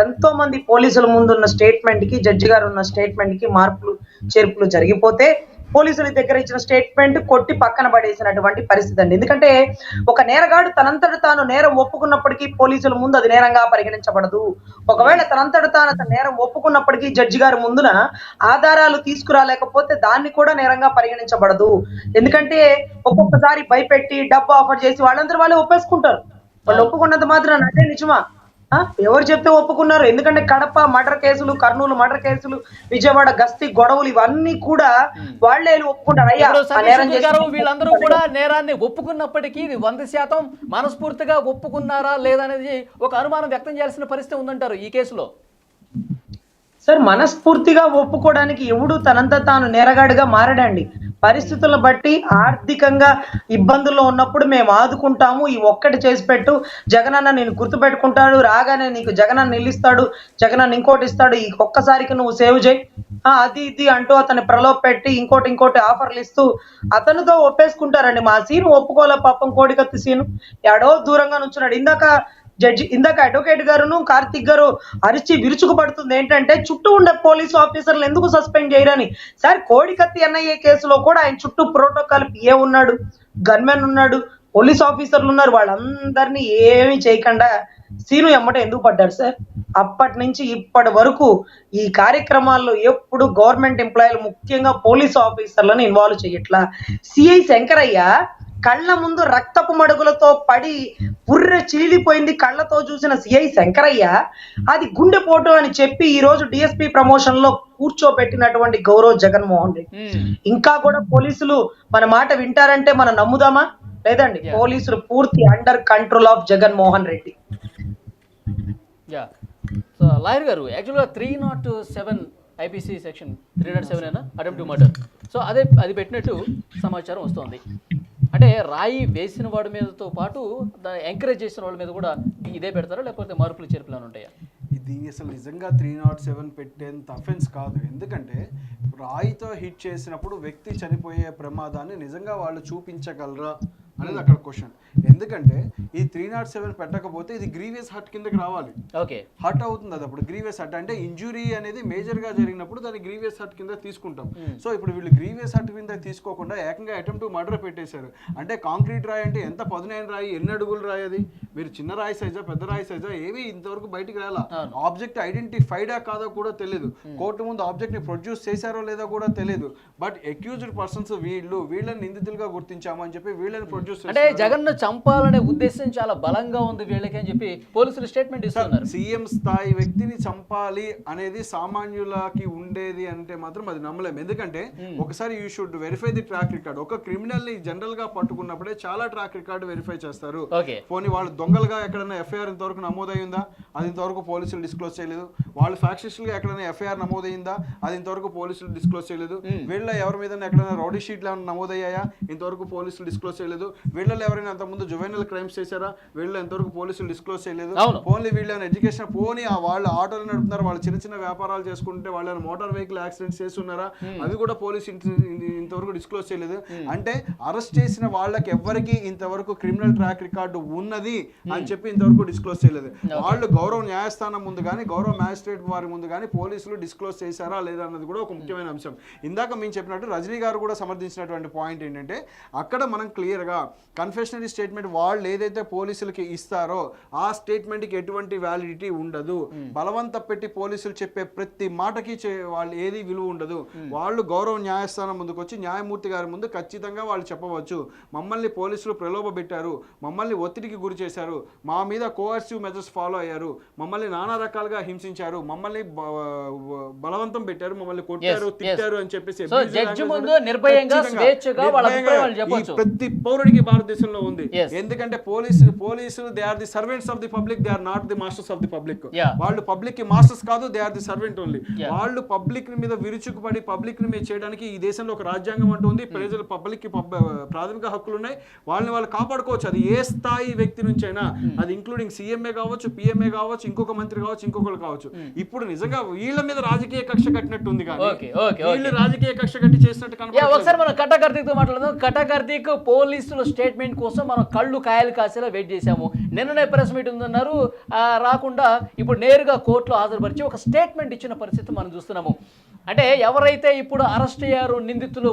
ఎంతో మంది పోలీసుల ముందున్న స్టేట్మెంట్ కి జడ్జి గారు ఉన్న స్టేట్మెంట్ కి మార్పులు చేర్పులు జరిగిపోతే పోలీసుల దగ్గర ఇచ్చిన స్టేట్మెంట్ కొట్టి పక్కన పడేసినటువంటి పరిస్థితి అండి. ఎందుకంటే ఒక నేరగాడు తనంతట తాను నేరం ఒప్పుకున్నప్పటికీ పోలీసుల ముందు అది నేరంగా పరిగణించబడదు. ఒకవేళ తనంతట తాను నేరం ఒప్పుకున్నప్పటికీ జడ్జి గారి ముందున ఆధారాలు తీసుకురాలేకపోతే దాన్ని కూడా నేరంగా పరిగణించబడదు. ఎందుకంటే ఒక్కొక్కసారి భయపెట్టి డబ్బు ఆఫర్ చేసి వాళ్ళందరూ వాళ్ళే ఒప్పేసుకుంటారు. వాళ్ళు ఒప్పుకున్నంత మాత్రం అదే నిజమా, ఎవరు చెప్తే ఒప్పుకున్నారు. ఎందుకంటే కడప మర్డర్ కేసులు, కర్నూలు మర్డర్ కేసులు, విజయవాడ గస్తీ గొడవలు ఇవన్నీ కూడా వాళ్ళే ఒప్పుకుంటారు. అయ్యా వీళ్ళందరూ కూడా నేరాన్ని ఒప్పుకున్నప్పటికీ ఇది 100% మనస్ఫూర్తిగా ఒప్పుకున్నారా లేదనేది ఒక అనుమానం వ్యక్తం చేయాల్సిన పరిస్థితి ఉందంటారు ఈ కేసులో. సార్ మనస్ఫూర్తిగా ఒప్పుకోవడానికి ఎవడు తనంత తాను నేరగాడిగా మారడండి. పరిస్థితులను బట్టి ఆర్థికంగా ఇబ్బందుల్లో ఉన్నప్పుడు మేము ఆదుకుంటాము, ఈ ఒక్కటి చేసి పెట్టు, జగనన్న నేను గుర్తుపెట్టుకుంటాడు, రాగానే నీకు జగనన్న నిలుస్తాడు, జగనన్న ఇంకోటి ఇస్తాడు, ఈ ఒక్కసారికి నువ్వు సేవ్ చేయి, అది ఇది అంటూ అతన్ని ప్రలోభ పెట్టి ఇంకోటి ఆఫర్లు ఇస్తూ అతనితో ఒప్పేసుకుంటారండి. మా సీను ఒప్పుకోలే పాపం, కోడికత్తి సీను ఎడో దూరంగా నుంచున్నాడు. ఇందాక అడ్వకేట్ గారును కార్తిక్ గారు అరిచి విరుచుకుపడుతుంది ఏంటంటే చుట్టూ ఉండే పోలీసు ఆఫీసర్లు ఎందుకు సస్పెండ్ చేయరని. సార్ కోడికత్తి ఎన్ఐఏ కేసులో కూడా ఆయన చుట్టూ ప్రోటోకాల్ పిఏ ఉన్నాడు, గన్మెన్ ఉన్నాడు, పోలీస్ ఆఫీసర్లు ఉన్నారు, వాళ్ళందరినీ ఏమీ చేయకుండా సీను ఎమ్మట ఎందుకు పడ్డాడు సార్? అప్పటి నుంచి ఇప్పటి వరకు ఈ కార్యక్రమాల్లో ఎప్పుడు గవర్నమెంట్ ఎంప్లాయీలు ముఖ్యంగా పోలీస్ ఆఫీసర్లను ఇన్వాల్వ్ చేయట్లా. సిఐ శంకరయ్య కళ్ళ ముందు రక్తపు మడుగులతో పడి బుర్రె చీలిపోయింది కళ్ళతో చూసిన సిఐ శంకరయ్య అది గుండెపోటు అని చెప్పి ఈ రోజు డిఎస్పీ ప్రమోషన్ లో కూర్చోబెట్టినటువంటి గౌరవ్ జగన్మోహన్ రెడ్డి. ఇంకా కూడా పోలీసులు మన మాట వింటారంటే మనం నమ్ముదామా? లేదండి. పోలీసులు పూర్తి under control of Jaganmohan Reddy. So lawyer గారు యాక్చువల్గా 307 ఐపీసీ సెక్షన్ 307 అయినా అటెంప్ట్ మర్డర్, సో అది పెట్టినట్టు సమాచారం వస్తుంది. అంటే రాయి వేసిన వాడి మీదతో పాటు ఎంకరేజ్ చేసిన వాళ్ళ మీద కూడా ఇదే పెడతారా, లేకపోతే మార్పులు చేర్పులు అని ఉంటాయా? ఇది అసలు నిజంగా 307 పెట్టేంత అఫెన్స్ కాదు. ఎందుకంటే రాయితో హిట్ చేసినప్పుడు వ్యక్తి చనిపోయే ప్రమాదాన్ని నిజంగా వాళ్ళు చూపించగలరా అనేది అక్కడ క్వశ్చన్. ఎందుకంటే ఈ 307 పెట్టకపోతే ఇది గ్రీవియస్ హర్ట్ కిందకి రావాలి. ఓకే, హర్ట్ అవుతుంది అది. అప్పుడు గ్రీవియస్ హర్ట్ అంటే ఇంజురీ అనేది మేజర్ గా జరిగినప్పుడు దాన్ని గ్రీవియస్ హర్ట్ కింద తీసుకుంటాం. సో ఇప్పుడు వీళ్ళు గ్రీవియస్ హర్ట్ కింద తీసుకోకుండా ఏకంగా అటెంప్ట్ టు మర్డర్ పెట్టేశారు. అంటే కాంక్రీట్ రాయి అంటే ఎంత పదునైన రాయి, ఎన్ని అడుగులు రాయి అది? మీరు చిన్న రాయి సైజా పెద్ద రాయి సైజా ఏవి ఇంతవరకు బయటికి రాలా. ఆబ్జెక్ట్ ఐడెంటిఫైడా కాదో కూడా తెలియదు. కోర్టు ముందు ఆబ్జెక్ట్ ని ప్రొడ్యూస్ చేశారో లేదో కూడా తెలియదు. బట్ అక్యూజ్డ్ పర్సన్స్ వీళ్ళని నిందితులుగా గుర్తించాము అని చెప్పి వీళ్ళని ప్రొడ్యూస్, అంటే జగన్ ను చంపాలనే ఉద్దేశం చాలా బలంగా ఉంది వీళ్ళకి అని చెప్పి పోలీసులు స్టేట్మెంట్ ఇస్తున్నారు. సీఎం స్థాయి వ్యక్తిని చంపాలి అనేది సామాన్యులకి ఉండేది అంటే మాత్రం అది నమ్మలేము. ఎందుకంటే ఒకసారి you should verify the track record. ఒక క్రిమినల్ ని జనరల్ గా పట్టుకున్నప్పుడే చాలా ట్రాక్ రికార్డ్ వెరిఫై చేస్తారు. పోనీ వాళ్ళు దొంగలుగా ఎక్కడైనా ఎఫ్ఐఆర్ ఇంతవరకు నమోదైందా? అది ఇంతవరకు పోలీసులు డిస్క్లోజ్ చేయలేదు. వాళ్ళు ఫ్యాక్షనిస్టులుగా ఎక్కడైనా ఎఫ్ఐఆర్ నమోదైందా? అది ఇంతవరకు పోలీసులు డిస్క్లోజ్ చేయలేదు. వీళ్ళ ఎవరి మీద ఎక్కడైనా రౌడీ షీట్లు ఏమైనా నమోదయ్యాయా? ఇంతవరకు పోలీసులు డిస్క్లోజ్ చేయలేదు. వీళ్ళలో ఎవరైనా అంతకుముందు జువెనల్ క్రైమ్స్ చేశారా? వీళ్ళు ఎంతవరకు పోలీసులు డిస్క్లోజ్ చేయలేదు. ఓన్లీ వీళ్ళు ఎడ్యుకేషన్ పోనీ వాళ్ళు ఆటోలు నడుపుతున్నారు, వాళ్ళు చిన్న చిన్న వ్యాపారాలు చేసుకుంటే వాళ్ళు మోటార్ వెహికల్ యాక్సిడెంట్స్ చేస్తున్నారా? అవి కూడా పోలీసు ఇంతవరకు డిస్క్లోజ్ చేయలేదు. అంటే అరెస్ట్ చేసిన వాళ్ళకి ఎవరికి ఇంతవరకు క్రిమినల్ ట్రాక్ రికార్డు ఉన్నది అని చెప్పి ఇంతవరకు డిస్క్లోజ్ చేయలేదు. వాళ్ళు గౌరవ న్యాయస్థానం ముందు కానీ గౌరవ మ్యాజిస్ట్రేట్ వారి ముందు కానీ పోలీసులు డిస్క్లోజ్ చేశారా లేదా అన్నది కూడా ఒక ముఖ్యమైన అంశం. ఇందాక మేము చెప్పినట్టు రజనీ గారు కూడా సమర్థించినటువంటి పాయింట్ ఏంటంటే అక్కడ మనం క్లియర్గా కన్ఫెషనరీ స్టేట్మెంట్ వాళ్ళు ఏదైతే పోలీసులకి ఇస్తారో ఆ స్టేట్మెంట్కి ఎటువంటి వ్యాలిడిటీ ఉండదు. బలవంత పెట్టి పోలీసులు చెప్పే ప్రతి మాటకి వాళ్ళు ఏది విలువ ఉండదు. వాళ్ళు గౌరవ న్యాయస్థానం ముందుకు వచ్చి న్యాయమూర్తి గారి ముందు ఖచ్చితంగా వాళ్ళు చెప్పవచ్చు, మమ్మల్ని పోలీసులు ప్రలోభ పెట్టారు, మమ్మల్ని ఒత్తిడికి గురి చేశారు, మా మీద కోఆర్సివ్ మెజర్స్ ఫాలో అయ్యారు, మమ్మల్ని నానా రకాలుగా హింసించారు, మమ్మల్ని బలవంతం పెట్టారు, మమ్మల్ని కొట్టారు, తిట్టారు అని చెప్పేసి ప్రతి పౌరుడికి భారతదేశంలో ఉంది. ఎందుకంటే పోలీసులు they are the servants of the public, they are not the masters of the public. వాళ్ళు పబ్లిక్ కి మాస్టర్స్ కాదు, they are the servant only. వాళ్ళు పబ్లిక్ మీద విరుచుకుపడి పబ్లిక్ ని మీద చేయడానికి ఈ దేశంలో ఒక రాజ్యాంగం అంటూ ఉంది. ప్రజలు పబ్లిక్ కి ప్రాథమిక హక్కులు ఉన్నాయి, వాళ్ళని వాళ్ళు కాపాడుకోవచ్చు. అది ఏ స్థాయి వ్యక్తి నుంచి అయినా, అది ఇంక్లూడింగ్ సీఎంఏ కావచ్చు, పిఎంఏ కావచ్చు, ఇంకొక మంత్రి కావచ్చు, ఇంకొకరు కావచ్చు. ఇప్పుడు నిజంగా వీళ్ళ మీద రాజకీయ కక్ష కట్టినట్టు ఉంది, కానీ వీళ్ళు రాజకీయ కక్ష కట్టి చేసినట్టు కనపడలేదు. ఒకసారి మనం కట్టకర్తీక్ తో మాట్లాడదాం. కట్టకర్తీక్ పోలీసుల స్టేట్మెంట్ కోసం మనం కళ్ళు కాయలు కాసేలా వెయిట్ చేశాము. నిన్ననే ప్రెస్ మీట్ ఉందన్నారు, రాకుండా ఇప్పుడు నేరుగా కోర్టులో హాజరుపరిచి ఒక స్టేట్మెంట్ ఇచ్చిన పరిస్థితి మనం చూస్తున్నాము. అంటే ఎవరైతే ఇప్పుడు అరెస్ట్ అయ్యారో నిందితులు,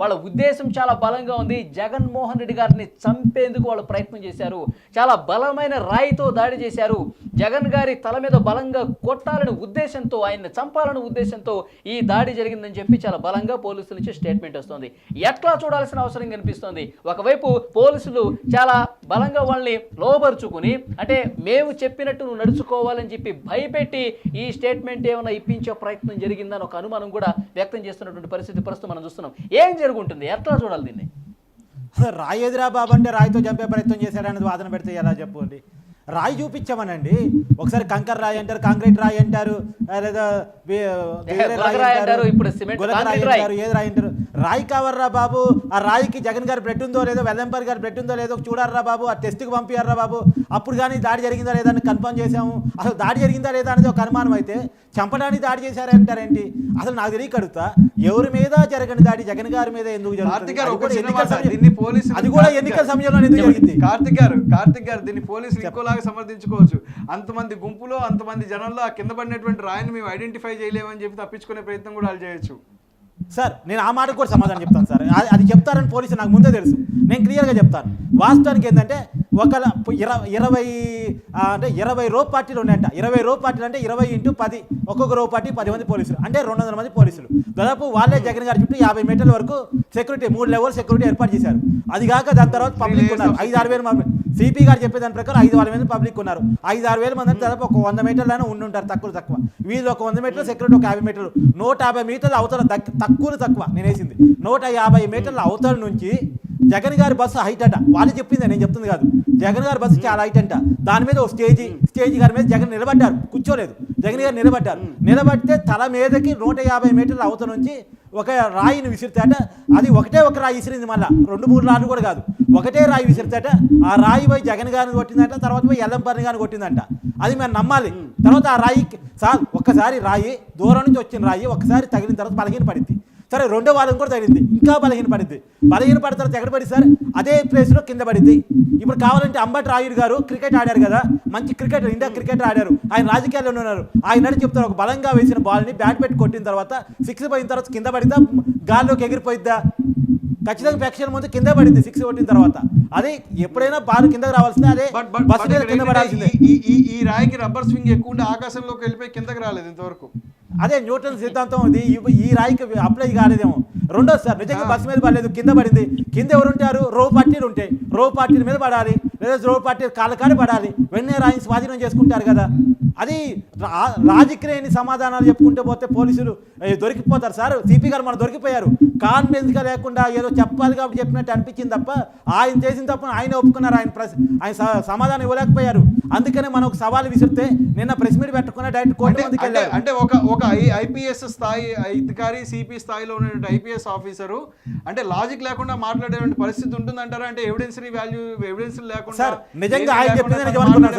వాళ్ళ ఉద్దేశం చాలా బలంగా ఉంది. జగన్మోహన్ రెడ్డి గారిని చంపేందుకు వాళ్ళు ప్రయత్నం చేశారు, చాలా బలమైన రాయితో దాడి చేశారు, జగన్ గారి తల మీద బలంగా కొట్టాలని ఉద్దేశంతో, ఆయన్ని చంపాలని ఉద్దేశంతో ఈ దాడి జరిగిందని చెప్పి చాలా బలంగా పోలీసుల నుంచి స్టేట్మెంట్ వస్తుంది. ఎట్లా చూడాల్సిన అవసరం కనిపిస్తుంది? ఒకవైపు పోలీసులు చాలా బలంగా వాళ్ళని లోబరుచుకుని, అంటే మేము చెప్పినట్టు నువ్వు నడుచుకోవాలని చెప్పి భయపెట్టి ఈ స్టేట్మెంట్ ఏమైనా ఇప్పించే ప్రయత్నం జరిగిందని ఒక అనుమానం కూడా వ్యక్తం చేస్తున్నటువంటి పరిస్థితి ప్రస్తుతం మనం చూస్తున్నాం. ఏం జరుగుంటుంది? ఎట్లా చూడాలి దీన్ని? రాయి ఎదురా బాబు అంటే రాయితో చంపే ప్రయత్నం చేశాడనేది వాదన పెడితే ఎలా చెప్పండి? రాయి చూపించామనండి. ఒకసారి కంకర్ రాయి అంటారు, కాంక్రీట్ రాయి అంటారు, లేదా ఏది రాయి అంటారు. రాయి కావర్రా బాబు, ఆ రాయికి జగన్ గారు బ్లడ్ ఉందో లేదో, వెల్లంపల్లి గారు బ్లడ్ ఉందో లేదో చూడారా బాబు, ఆ టెస్ట్కి పంపించారా బాబు, అప్పుడు కానీ దాడి జరిగిందా లేదా అని కన్ఫర్మ్ చేసాము. అసలు దాడి జరిగిందా లేదా అనేది ఒక అనుమానం అయితే చంపడానికి దాడి చేశారంటారేంటి? అసలు నాకు తెలియక అడుగుతా, ఎవరి మీద జరగని దాడి జగన్ గారి మీద ఎందుకు జరుగుతుంది? అది కూడా ఎన్నికల సమయంలో ఎందుకు జరిగింది? కార్తిక్ గారు దీన్ని పోలీసులు ఇంకోలాగా సమర్థించుకోవచ్చు. అంతమంది గుంపులో, అంతమంది జనంలో ఆ కింద పడినటువంటి రాయిని మేము ఐడెంటిఫై చేయలేమని చెప్పి తప్పించుకునే ప్రయత్నం కూడా వాళ్ళు చేయొచ్చు. సార్ నేను ఆ మాటకు కూడా సమాధానం చెప్తాను సార్. అది చెప్తారని పోలీసు నాకు ముందే తెలుసు. నేను క్లియర్గా చెప్తాను. వాస్తవానికి ఏంటంటే 20 రో పార్టీలు ఉన్నాయంట. 20 రో పార్టీలు అంటే 20 × 10, ఒక్కొక్క రో పార్టీ 10 మంది పోలీసులు, అంటే 200 మంది పోలీసులు. దాదాపు వాళ్ళే జగన్ గారి చుట్టూ 50 మీటర్ల వరకు సెక్యూరిటీ, 3 లెవెల్ సెక్యూరిటీ ఏర్పాటు చేశారు. అది కాక దాని తర్వాత పబ్లిక్ ఉన్నారు 5-6 వేల మంది. సిపి గారు చెప్పేదాని ప్రకారం 5-6 వేల పబ్లిక్ ఉన్నారు. 5-6 వేల మంది అంటే దాదాపు ఒక 100 మీటర్లైనా ఉండుంటారు, తక్కువ. వీళ్ళు ఒక 100 మీటర్లు, సెక్యూరిటీ ఒక 50 మీటర్లు, 150 మీటర్ల అవతల తక్కువ నేను వేసింది 150 మీటర్ల అవతల నుంచి జగన్ గారి బస్సు హైట్ అంట. వాళ్ళు చెప్పింది, నేను చెప్తుంది కాదు. జగన్ గారి బస్సు చాలా హైట్ అంట. దాని మీద ఒక స్టేజీ గారి మీద జగన్ నిలబడ్డారు, కూర్చోలేదు. జగన్ గారు నిలబడితే తల మీదకి 150 మీటర్ల అవతల నుంచి ఒక రాయిని విసిరితేట. అది ఒక రాయి విసిరింది, మళ్ళీ 2-3 రాళ్ళు కూడా కాదు, ఒకటే రాయి విసిరితేట. ఆ రాయి పోయి జగన్ గారిని కొట్టిందంట, తర్వాత పోయి ఎల్లంపల్లి గారిని కొట్టిందంట. అది మేము నమ్మాలి. తర్వాత ఆ రాయి సార్ ఒక్కసారి రాయి దూరం నుంచి వచ్చిన రాయి ఒక్కసారి తగిలిన తర్వాత బలహీన పడింది. సరే రెండో వాళ్ళని కూడా తగిలింది, ఇంకా బలహీన పడింది తర్వాత ఎక్కడ పడింది సార్? అదే ప్లేస్లో కింద పడింది. ఇప్పుడు కావాలంటే అంబటి రాయుడు గారు క్రికెట్ ఆడారు కదా, మంచి క్రికెటర్, ఇండియా క్రికెటర్ ఆడారు, ఆయన రాజకీయాల్లో ఉన్నారు. ఆయన చెప్తారు, ఒక బలంగా వేసిన బాల్ని బ్యాట్ పెట్టి కొట్టిన తర్వాత 6 పోయిన తర్వాత కింద పడిందా, గాల్లోకి ఎగిరిపోయిద్దా? ఖచ్చితంగా ప్రేక్షకుల ముందు కింద పడింది 6 కొట్టిన తర్వాత. అదే ఎప్పుడైనా బాల్ కిందకి రావాల్సిందే, అదే బస్సు మీద కింద పడాల్సిందే. ఈ రాయికి రబ్బర్ స్వింగ్ ఎక్కువ ఉండి ఆకాశంలోకి వెళ్ళిపోయి కిందకి రాలేదు ఇంతవరకు. అదే న్యూటన్ సిద్ధాంతం ఉంది, ఈ రాయికి అప్లై కాలేదేమో. రెండోది సార్, నిజంగా బస్సు మీద పడలేదు, కింద పడింది. కింద ఎవరు ఉంటారు? రో పార్టీలు ఉంటాయి. రో పార్టీల మీద పడాలి, లేదా రో పార్టీ కాళ్ళ పడాలి. వెంటనే రాయిని స్వాధీనం చేసుకుంటారు కదా. అది రాజకీయ సమాధానాలు చెప్పుకుంటే పోతే పోలీసులు దొరికిపోతారు సార్. సిపి గారు మనం దొరికిపోయారు, కాన్ఫిడెన్స్గా లేకుండా ఏదో చెప్పాలి కాబట్టి చెప్పినట్టు అనిపించింది తప్ప ఆయన చేసిన తప్ప ఆయన ఒప్పుకున్నారు, ఆయన సమాధానం ఇవ్వలేకపోయారు. అందుకనే మనం ఒక సవాల్ విసిరితే నిన్న ప్రెస్ మీట్ పెట్టుకున్న డైరెక్ట్ కోర్టు మందికి వెళ్ళారు. అంటే ఒక ఐపీఎస్ స్థాయి అధికారి, సిపి స్థాయిలో ఉన్నటువంటి ఐపీఎస్ ఆఫీసరు అంటే లాజిక్ లేకుండా మాట్లాడేటువంటి పరిస్థితి ఉంటుందంటారా? అంటే ఎవిడెన్స్ లేకుండా సార్ నిజంగా ఆయన చెప్పిందే నిజం అనుకున్నాను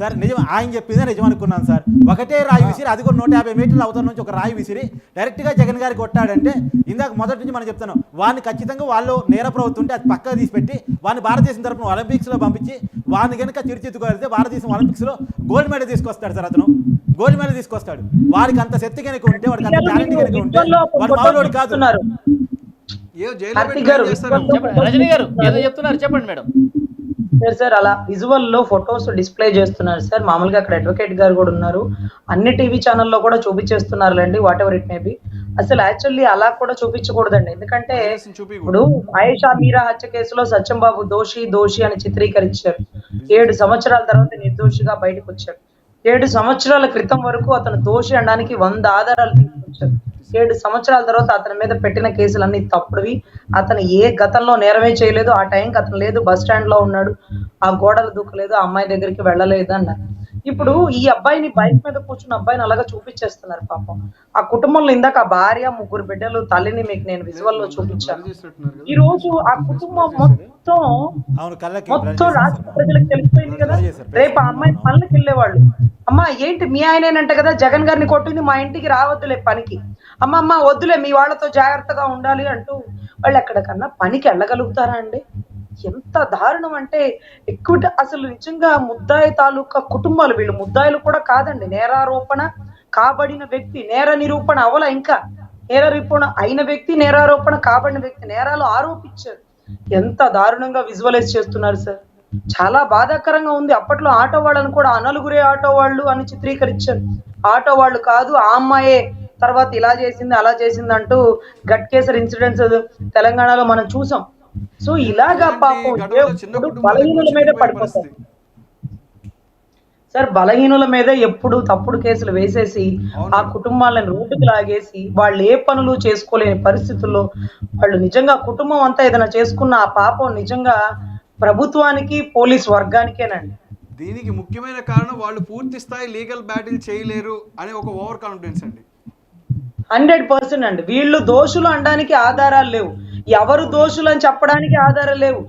సార్ నిజం ఆయన చెప్పిందే నిజం అనుకున్నాను సార్. ఒకటే రాయి విసిరి, అది కూడా 150 మీటర్ల అవతల నుంచి ఒక రాయి విసిరి డైరెక్ట్గా జగన్ గారికి కొట్టాడంటే ఇందాక మొదటి నుంచి మనం చెప్తాను వాడిని ఖచ్చితంగా వాళ్ళు నేర ప్రభుత్వం ఉంటే అది పక్కగా తీసిపెట్టి వాడిని భారతదేశం తరఫున ఒలింపిక్స్లో పంపించి వాడిని కనుక తీర్చిదిద్దుకోగలిగితే భారతదేశం ఒలింపిక్స్లో గోల్డ్ మెడల్ తీసుకొస్తాడు సార్. అతను గోల్డ్ మెడల్ తీసుకొస్తాడు. వాడికి అంత శక్తి కనుక ఉంటే, వాడికి అంత టాలెంట్ కనుక ఉంటే వాడు మామూలు కాదు. రజనీ గారు ఏదో చెప్తున్నారు, చెప్పండి మేడం. సార్ అలా విజువల్ లో ఫొటోస్ డిస్ప్లే చేస్తున్నారు సార్. మామూలుగా అక్కడ అడ్వకేట్ గారు కూడా ఉన్నారు, అన్ని టీవీ ఛానల్లో కూడా చూపించేస్తున్నారులేండి, whatever it may be. అసలు యాక్చువల్లీ అలా కూడా చూపించకూడదండి. ఎందుకంటే ఇప్పుడు ఆయేషా మీరా హత్య కేసులో సత్యంబాబు దోషి అని చిత్రీకరించారు. 7 సంవత్సరాల తర్వాత నిర్దోషిగా బయటకు వచ్చాడు. 7 సంవత్సరాల క్రితం వరకు అతను దోషి అనడానికి 100 ఆధారాలు తీసుకొచ్చారు. 7 సంవత్సరాల తర్వాత అతని మీద పెట్టిన కేసులన్నీ తప్పుడువి. అతను ఏ గతంలో నేరమే చేయలేదు. ఆ టైంకి అతను లేదు, బస్ స్టాండ్ లో ఉన్నాడు, ఆ గోడలు దూకలేదు, ఆ అమ్మాయి దగ్గరికి వెళ్ళలేదు అన్నారు. ఇప్పుడు ఈ అబ్బాయిని బైక్ మీద కూర్చున్న అబ్బాయిని అలాగా చూపించేస్తున్నారు పాపం. ఆ కుటుంబంలో ఇందాక ఆ భార్య, 3 బిడ్డలు, తల్లిని మీకు నేను విజువల్ లో చూపించాను. ఈ రోజు ఆ కుటుంబం మొత్తం రాష్ట్ర ప్రజలకు తెలిసిపోయింది కదా. రేపు ఆ అమ్మాయి పనులకు వెళ్ళేవాళ్ళు, అమ్మా ఏంటి మీ ఆయనేనంట కదా జగన్ గారిని కొట్టింది, మా ఇంటికి రావద్దులే పనికి, అమ్మ వద్దులే మీ వాళ్ళతో జాగ్రత్తగా ఉండాలి అంటూ వాళ్ళు ఎక్కడికన్నా పనికి వెళ్ళగలుగుతారా అండి? ఎంత దారుణం అంటే ఎక్కువ. అసలు నిజంగా ముద్దాయి తాలూకా కుటుంబాలు, వీళ్ళు ముద్దాయిలు కూడా కాదండి, నేరారోపణ కాబడిన వ్యక్తి, నేర నిరూపణ అవల, ఇంకా నేర నిరూపణ అయిన వ్యక్తి, నేరారోపణ కాబడిన వ్యక్తి నేరాలు ఆరోపించారు. ఎంత దారుణంగా విజువలైజ్ చేస్తున్నారు సార్, చాలా బాధాకరంగా ఉంది. అప్పట్లో ఆటో వాళ్ళని కూడా అనలుగురే ఆటో వాళ్ళు అని చిత్రీకరించారు. ఆటో వాళ్ళు కాదు, ఆ అమ్మాయే తర్వాత ఇలా చేసింది అలా చేసింది అంటూ గట్కేసర్ ఇన్సిడెంట్స్ తెలంగాణలో మనం చూసాం. సో ఇలాగా పాపం బలహీనుల మీద పడిపోతారు సార్. బలహీనుల మీద ఎప్పుడు తప్పుడు కేసులు వేసేసి ఆ కుటుంబాలను రోడ్డుకు లాగేసి వాళ్ళు ఏ పనులు చేసుకోలేని పరిస్థితుల్లో వాళ్ళు నిజంగా కుటుంబం అంతా ఏదైనా చేసుకున్న ఆ పాపం నిజంగా ప్రభుత్వానికి, పోలీస్ వర్గానికేనండి. దీనికి ముఖ్యమైన కారణం వాళ్ళు పూర్తి స్థాయి లీగల్ బ్యాటిల్ చేయలేరు అనే ఒక ఓవర్ కాన్ఫిడెన్స్ అండి. 100% అండి. వీళ్ళు దోషులు అనడానికి ఆధారాలు లేవు, ఎవరు దోషులు అని చెప్పడానికి ఆధారాలు లేవు,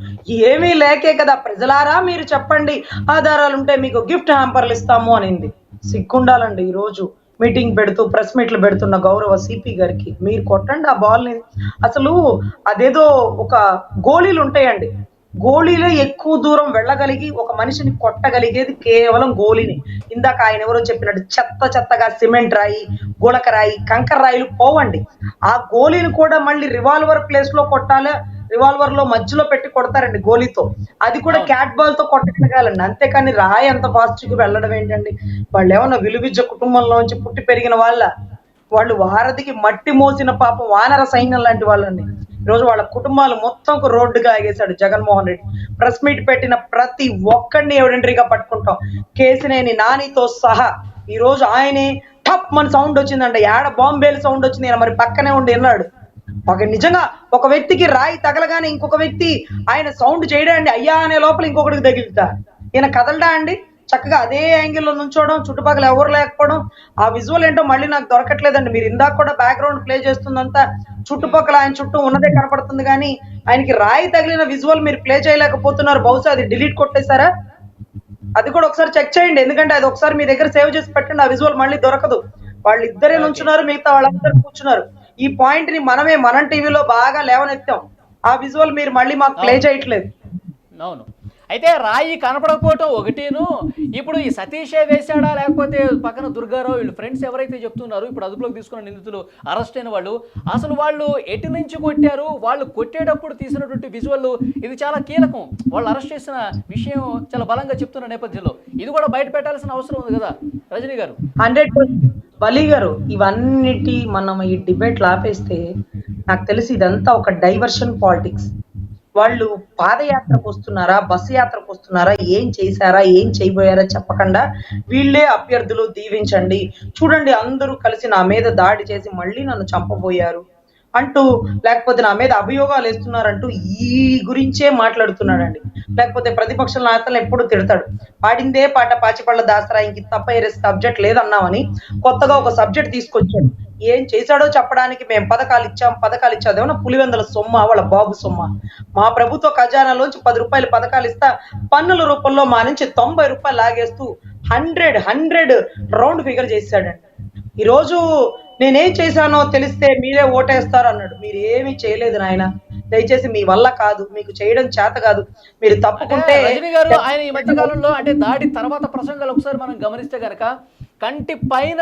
ఏమీ లేకే కదా. ప్రజలారా మీరు చెప్పండి, ఆధారాలు ఉంటే మీకు గిఫ్ట్ హ్యాంపర్లు ఇస్తాము అనింది. సిగ్గుండాలండి. ఈ రోజు మీటింగ్ పెడుతూ ప్రెస్ మీట్లు పెడుతున్న గౌరవ సిపి గారికి మీరు కొట్టండి ఆ బాల్ ని. అసలు అదేదో ఒక గోళీలు ఉంటాయండి, గోళీలో ఎక్కువ దూరం వెళ్ళగలిగి ఒక మనిషిని కొట్టగలిగేది కేవలం గోళీని. ఇందాక ఆయన ఎవరో చెప్పినట్టు చెత్తగా సిమెంట్ రాయి, గుళక రాయి, కంకర రాయిలు పోవండి. ఆ గోళీని కూడా మళ్ళీ రివాల్వర్ ప్లేస్ లో కొట్టాలి, రివాల్వర్ లో మధ్యలో పెట్టి కొడతారండి గోళీతో, అది కూడా క్యాట్ బాల్ తో కొట్టగలగాలండి. అంతేకాని రాయి అంత ఫాస్ట్ గా వెళ్ళడం ఏంటండి? వాళ్ళు ఏమన్నా విలువిద్య కుటుంబంలోంచి పుట్టి పెరిగిన వాళ్ళు వారధికి మట్టి మోసిన పాపం వానర సైన్యం లాంటి వాళ్ళండి. ఈరోజు వాళ్ళ కుటుంబాలు మొత్తం రోడ్డుగా ఆగేశాడు జగన్మోహన్ రెడ్డి. ప్రెస్ మీట్ పెట్టిన ప్రతి ఒక్కడిని ఎవిడెంటరీగా పట్టుకుంటాం, కేసినేని నానితో సహా. ఈ రోజు ఆయనే టప్ మన సౌండ్ వచ్చిందంట, ఏడ బాంబేలు సౌండ్ వచ్చింది, ఆయన మరి పక్కనే ఉండి విన్నాడు. నిజంగా ఒక వ్యక్తికి రాయి తగలగానే ఇంకొక వ్యక్తి ఆయన సౌండ్ చేయడా అండి, అయ్యా అనే లోపల ఇంకొకటికి తగిలితా, ఈయన కదలడా అండి? చక్కగా అదే యాంగిల్లో నుంచోవడం, చుట్టుపక్కల ఎవరు లేకపోవడం. ఆ విజువల్ ఏంటో మళ్ళీ నాకు దొరకట్లేదండి. మీరు ఇందాక కూడా బ్యాక్గ్రౌండ్ ప్లే చేస్తుందంతా చుట్టుపక్కల ఆయన చుట్టూ ఉన్నదే కనపడుతుంది, కానీ ఆయనకి రాయి తగిలిన విజువల్ మీరు ప్లే చేయలేకపోతున్నారు. బహుశా అది డిలీట్ కొట్టేశారా? అది కూడా ఒకసారి చెక్ చేయండి, ఎందుకంటే అది ఒకసారి మీ దగ్గర సేవ్ చేసి పెట్టండి. ఆ విజువల్ మళ్ళీ దొరకదు. వాళ్ళు ఇద్దరే నుంచున్నారు, మిగతా వాళ్ళందరూ కూర్చున్నారు. ఈ పాయింట్ ని మనం టీవీలో బాగా లేవనెత్తాం. ఆ విజువల్ మీరు మళ్ళీ మాకు ప్లే చేయట్లేదు. అవును, అయితే రాయి కనపడకపోవటం ఒకటేను. ఇప్పుడు ఈ సతీషే వేశాడా లేకపోతే పక్కన దుర్గారావు వీళ్ళు ఫ్రెండ్స్ ఎవరైతే చెప్తున్నారు, ఇప్పుడు అదుపులోకి తీసుకున్న నిందితులు అరెస్ట్ అయిన వాళ్ళు, అసలు వాళ్ళు ఎటు నుంచి కొట్టారు, వాళ్ళు కొట్టేటప్పుడు తీసినటువంటి విజువల్ ఇది చాలా కీలకం. వాళ్ళు అరెస్ట్ చేసిన విషయం చాలా బలంగా చెప్తున్న నేపథ్యంలో ఇది కూడా బయట పెట్టాల్సిన అవసరం ఉంది కదా రజనీ గారు. 100% బలి గారు, ఇవన్నిటి మనం ఈ డిబేట్ ఆపేస్తే నాకు తెలిసి ఇదంతా ఒక డైవర్షన్ పాలిటిక్స్. వాళ్ళు పాదయాత్రకు వస్తున్నారా, బస్సు యాత్రకు వస్తున్నారా, ఏం చేశారా, ఏం చేయబోయారా చెప్పకుండా వీళ్ళే అభ్యర్థులు దీవించండి, చూడండి అందరూ కలిసి నా మీద దాడి చేసి మళ్ళీ నన్ను చంపబోయారు అంటూ, లేకపోతే నా మీద అభియోగాలు వేస్తున్నారంటూ ఈ గురించే మాట్లాడుతున్నాడండి. లేకపోతే ప్రతిపక్ష నేతలను ఎప్పుడు తిడతాడు. పాడిందే పాట పాచిపళ్ళ దాసరా ఇంక తప్ప వేరే సబ్జెక్ట్ లేదన్నామని కొత్తగా ఒక సబ్జెక్ట్ తీసుకొచ్చాడు. ఏం చేశాడో చెప్పడానికి మేము పథకాలు ఇచ్చాం అదేమన్నా పులివెందుల సొమ్మ, వాళ్ళ బాబు సొమ్మ. మా ప్రభుత్వ ఖజానాలోంచి 10 రూపాయలు పథకాలు ఇస్తా పన్నుల రూపంలో మా నుంచి 90 రూపాయలు లాగేస్తూ 100 రౌండ్ ఫిగర్ చేశాడండి. ఈరోజు నేనేం చేశానో తెలిస్తే మీరే ఓటేస్తారు అన్నాడు. మీరు ఏమీ చేయలేదు నాయన, దయచేసి మీ వల్ల కాదు, మీకు చేయడం చేత కాదు, మీరు తప్పుకుంటే. రజనీ గారు, ఆయన ఈ మధ్య కాలంలో అంటే దాడి తర్వాత ప్రసంగాలు ఒకసారి మనం గమనిస్తే గనక కంటి పైన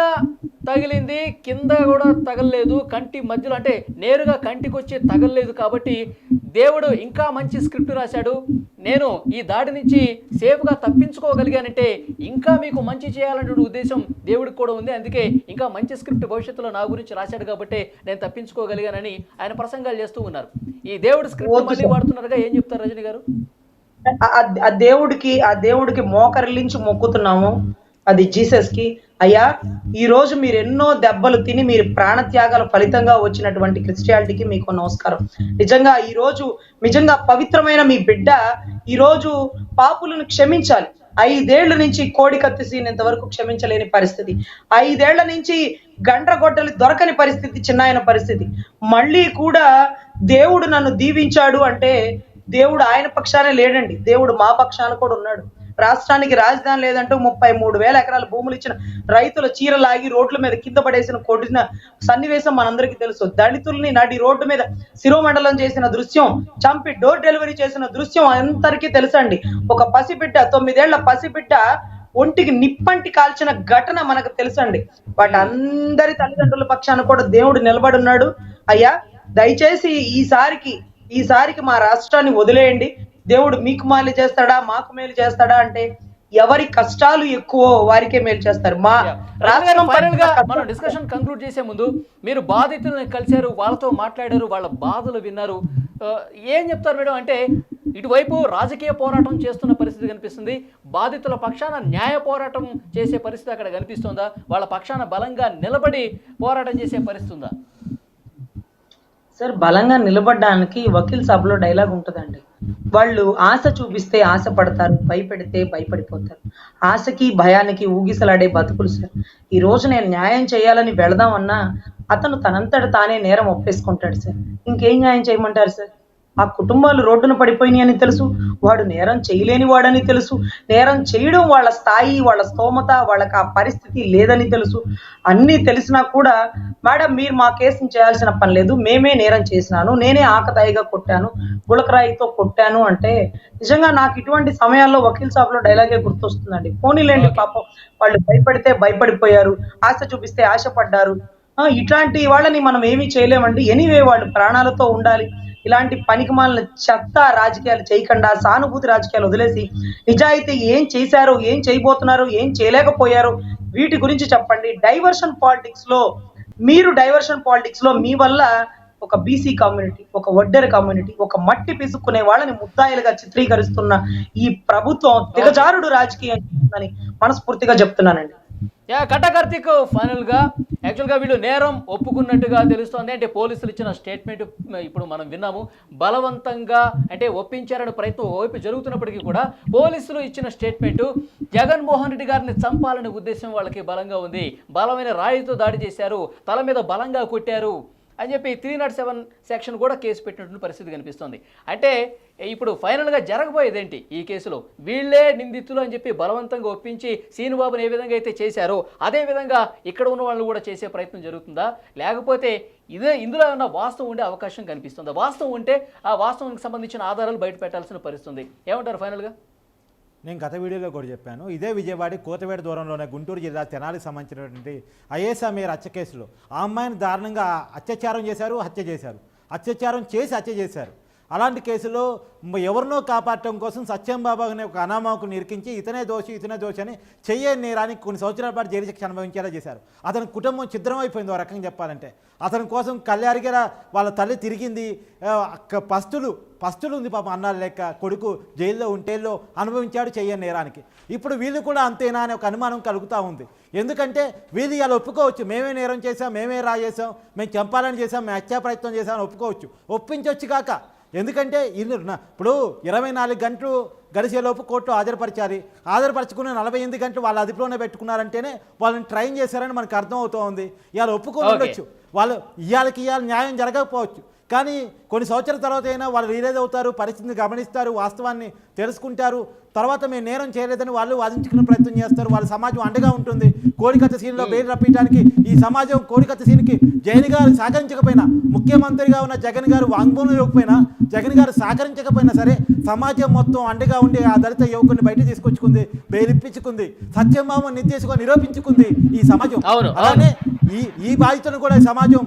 తగిలింది, కింద కూడా తగలలేదు, కంటి మధ్యలో అంటే నేరుగా కంటికి వచ్చి తగలలేదు, కాబట్టి దేవుడు ఇంకా మంచి స్క్రిప్ట్ రాశాడు, నేను ఈ దాడి నుంచి సేఫ్గా తప్పించుకోగలిగానంటే ఇంకా మీకు మంచి చేయాలనే ఉద్దేశం దేవుడికి కూడా ఉంది, అందుకే ఇంకా మంచి స్క్రిప్ట్ భవిష్యత్తులో నా గురించి రాశాడు కాబట్టి నేను తప్పించుకోగలిగానని ఆయన ప్రసంగాలు చేస్తూ ఉన్నారు. ఈ దేవుడు స్క్రిప్ట్ మళ్ళీ వాడుతున్నారుగా, ఏం చెప్తారు రజనీ గారు? ఆ దేవుడికి మోకరిల్లించి మొక్కుతున్నాము, అది జీసస్ కి. అయ్యా, ఈ రోజు మీరు ఎన్నో దెబ్బలు తిని మీరు ప్రాణత్యాగాల ఫలితంగా వచ్చినటువంటి క్రిస్టియానిటీకి మీకు నమస్కారం. నిజంగా ఈ రోజు నిజంగా పవిత్రమైన మీ బిడ్డ ఈ రోజు పాపులను క్షమించాలి. 5 ఏళ్ల నుంచి కోడి కత్తిసీనంత వరకు క్షమించలేని పరిస్థితి, 5 ఏళ్ల నుంచి గండ్రగొడ్డలు దొరకని పరిస్థితి, చిన్నాయన పరిస్థితి. మళ్ళీ కూడా దేవుడు నన్ను దీవించాడు అంటే దేవుడు ఆయన పక్షానే లేడండి, దేవుడు మా పక్షాన కూడా ఉన్నాడు. రాష్ట్రానికి రాజధాని లేదంటూ 33,000 ఎకరాల భూములు ఇచ్చిన రైతుల చీరలాగి రోడ్ల మీద కింద పడేసిన కొట్టిన సన్నివేశం మనందరికీ తెలుసు. దళితుల్ని నడి రోడ్డు మీద శిరోమండలం చేసిన దృశ్యం, చంపి డోర్ డెలివరీ చేసిన దృశ్యం అందరికీ తెలుసండి. ఒక పసిబిడ్డ, 9 ఏళ్ల పసిబిడ్డ ఒంటికి నిప్పంటి కాల్చిన ఘటన మనకు తెలుసండి. వాటి అందరి తల్లిదండ్రుల పక్షాన కూడా దేవుడు నిలబడి ఉన్నాడు. అయ్యా, దయచేసి ఈసారికి మా రాష్ట్రాన్ని వదిలేయండి, దేవుడు మీకు మేలు చేస్తాడా మాకు మేలు చేస్తాడా అంటే ఎవరి కష్టాలు ఎక్కువ వారికే మేలు చేస్తారు. మా రాష్ట్రం ఫైనల్ గా మనం డిస్కషన్ కంక్లూడ్ చేసే ముందు మీరు బాధితులను కలిశారు, వాళ్ళతో మాట్లాడారు, వాళ్ళ బాధలు విన్నారు, ఏం చెప్తారు మేడం? అంటే ఇటువైపు రాజకీయ పోరాటం చేస్తున్న పరిస్థితి కనిపిస్తుంది, బాధితుల పక్షాన న్యాయ పోరాటం చేసే పరిస్థితి అక్కడ కనిపిస్తుందా? వాళ్ళ పక్షాన బలంగా నిలబడి పోరాటం చేసే పరిస్థితి ఉందా? సార్, బలంగా నిలబడడానికి వకీల్ సభలో డైలాగ్ ఉంటుందండి. వాళ్ళు ఆశ చూపిస్తే ఆశ పడతారు, భయపెడితే భయపడిపోతారు. ఆశకి భయానికి ఊగిసలాడే బతుకులు సార్. ఈ రోజు నేను న్యాయం చేయాలని వెళదామన్నా అతను తనంతట తానే నేరం ఒప్పేసుకుంటాడు సార్. ఇంకేం న్యాయం చేయమంటారు సార్? ఆ కుటుంబాలు రోడ్డున పడిపోయినాయి అని తెలుసు, వాడు నేరం చేయలేని వాడని తెలుసు, నేరం చేయడం వాళ్ళ స్థాయి, వాళ్ళ స్తోమత, వాళ్ళకి ఆ పరిస్థితి లేదని తెలుసు. అన్నీ తెలిసినా కూడా మేడం మీరు మా కేసుని చేయాల్సిన పని లేదు, మేమే నేరం చేసినాను, నేనే ఆకతాయిగా కొట్టాను, గులకరాయితో కొట్టాను అంటే నిజంగా నాకు ఇటువంటి సమయాల్లో వకీల్ సాబ్లో డైలాగే గుర్తొస్తుందండి. పోనీలేండి, పాపం వాళ్ళు భయపడితే భయపడిపోయారు, ఆశ చూపిస్తే ఆశపడ్డారు. ఇట్లాంటి వాళ్ళని మనం ఏమీ చేయలేమండి. ఎనీవే వాళ్ళు ప్రాణాలతో ఉండాలి. ఇలాంటి పనికిమాలిన చెత్త రాజకీయాలు చేయకుండా సానుభూతి రాజకీయాలు వదిలేసి నిజాయితీ ఏం చేశారో, ఏం చేయబోతున్నారో, ఏం చేయలేకపోయారో వీటి గురించి చెప్పండి. డైవర్షన్ పాలిటిక్స్ లో మీ వల్ల ఒక బీసీ కమ్యూనిటీ, ఒక వడ్డెర కమ్యూనిటీ, ఒక మట్టి పిసుక్కునే వాళ్ళని ముద్దాయిలుగా చిత్రీకరిస్తున్న ఈ ప్రభుత్వం దిగజారుడు రాజకీయం అని మనస్ఫూర్తిగా చెప్తున్నానండి. కట్ట కార్తీక్, ఫైనల్ గా యాక్చువల్ గా వీళ్ళు నేరం ఒప్పుకున్నట్టుగా తెలుస్తోంది. అంటే పోలీసులు ఇచ్చిన స్టేట్మెంట్ ఇప్పుడు మనం విన్నాము. బలవంతంగా అంటే ఒప్పించారనే ప్రయత్నం ఓవైపు జరుగుతున్నప్పటికీ కూడా పోలీసులు ఇచ్చిన స్టేట్మెంట్ జగన్మోహన్ రెడ్డి గారిని చంపాలనే ఉద్దేశం వాళ్ళకి బలంగా ఉంది, బలమైన రాయితో దాడి చేశారు, తల మీద బలంగా కొట్టారు అని చెప్పి 307 సెక్షన్ కూడా కేసు పెట్టినటువంటి పరిస్థితి కనిపిస్తుంది. అంటే ఇప్పుడు ఫైనల్గా జరగబోయేదేంటి ఈ కేసులో? వీళ్ళే నిందితులు అని చెప్పి బలవంతంగా ఒప్పించి సీనుబాబుని ఏ విధంగా అయితే చేశారో అదే విధంగా ఇక్కడ ఉన్న వాళ్ళు కూడా చేసే ప్రయత్నం జరుగుతుందా, లేకపోతే ఇందులో ఉన్న వాస్తవం ఉండే అవకాశం కనిపిస్తుందా? వాస్తవం ఉంటే ఆ వాస్తవానికి సంబంధించిన ఆధారాలు బయట పెట్టాల్సిన పరిస్థితి. ఏమంటారు ఫైనల్గా? నేను గత వీడియోలో కూడా చెప్పాను, ఇదే విజయవాడ కోతవేట దూరంలోనే గుంటూరు జిల్లా తెనాలికి సంబంధించినటువంటి ఐఏఎస్ అమీర్ హత్య కేసులో ఆ అమ్మాయిని దారుణంగా అత్యాచారం చేశారు, హత్య చేశారు. అలాంటి కేసులో ఎవరినో కాపాడటం కోసం సత్యంబాబు అనే ఒక అనామకుని ఇరికించి ఇతనే దోషి అని చెయ్యని నేరానికి కొన్ని సంవత్సరాల పాటు జైలు శిక్ష అనుభవించేలా చేశారు. అతని కుటుంబం ఛిద్రమైపోయింది. ఓ రకంగా చెప్పాలంటే అతని కోసం కళ్యాణిగర వాళ్ళ తల్లి తిరిగింది. పస్తులు ఉంది పాపం అన్నాలు లెక్క. కొడుకు జైల్లో ఉంటేల్లో అనుభవించాడు చెయ్యని నేరానికి. ఇప్పుడు వీళ్ళు కూడా అంతేనా అనే ఒక అనుమానం కలుగుతూ ఉంది. ఎందుకంటే వీళ్ళు ఇలా ఒప్పుకోవచ్చు, మేమే నేరం చేసాం, మేమే రాజేసాం, మేము చంపాలని చేసాం, మేము హత్యా ప్రయత్నం చేసామని ఒప్పుకోవచ్చు, ఒప్పించవచ్చు కాక. ఎందుకంటే ఇల్లు ఇప్పుడు 24 గంటలు గడిచేలోపు కోర్టు హాజరుపరచుకుని 48 గంటలు వాళ్ళ అదుపులోనే పెట్టుకున్నారంటేనే వాళ్ళని ట్రైన్ చేశారని మనకు అర్థం అవుతూ ఉంది. ఇవాళ ఒప్పుకొని ఉండొచ్చు, వాళ్ళు ఇవాళ న్యాయం జరగకపోవచ్చు, కానీ కొన్ని సంవత్సరాల తర్వాత అయినా వాళ్ళు రియలైజ్ అవుతారు, పరిస్థితిని గమనిస్తారు, వాస్తవాన్ని తెలుసుకుంటారు. తర్వాత మేము నేరం చేయలేదని వాళ్ళు వాదించుకునే ప్రయత్నం చేస్తారు. వాళ్ళ సమాజం అండగా ఉంటుంది. కోడికత్త సీన్లో బెయిల్ రప్పించడానికి ఈ సమాజం కోడికత్త సీన్కి జగన్ గారు సహకరించకపోయినా, ముఖ్యమంత్రిగా ఉన్న జగన్ గారు వాంగ్మూలం ఇవ్వకపోయినా, జగన్ గారు సహకరించకపోయినా సరే సమాజం మొత్తం అండగా ఉండి ఆ దళిత యువకుని బయట తీసుకొచ్చుకుంది, బెయిల్ ఇప్పించుకుంది, సత్యభామ నిర్దేశంగా నిరూపించుకుంది ఈ సమాజం. అలానే ఈ బాధ్యతను కూడా ఈ సమాజం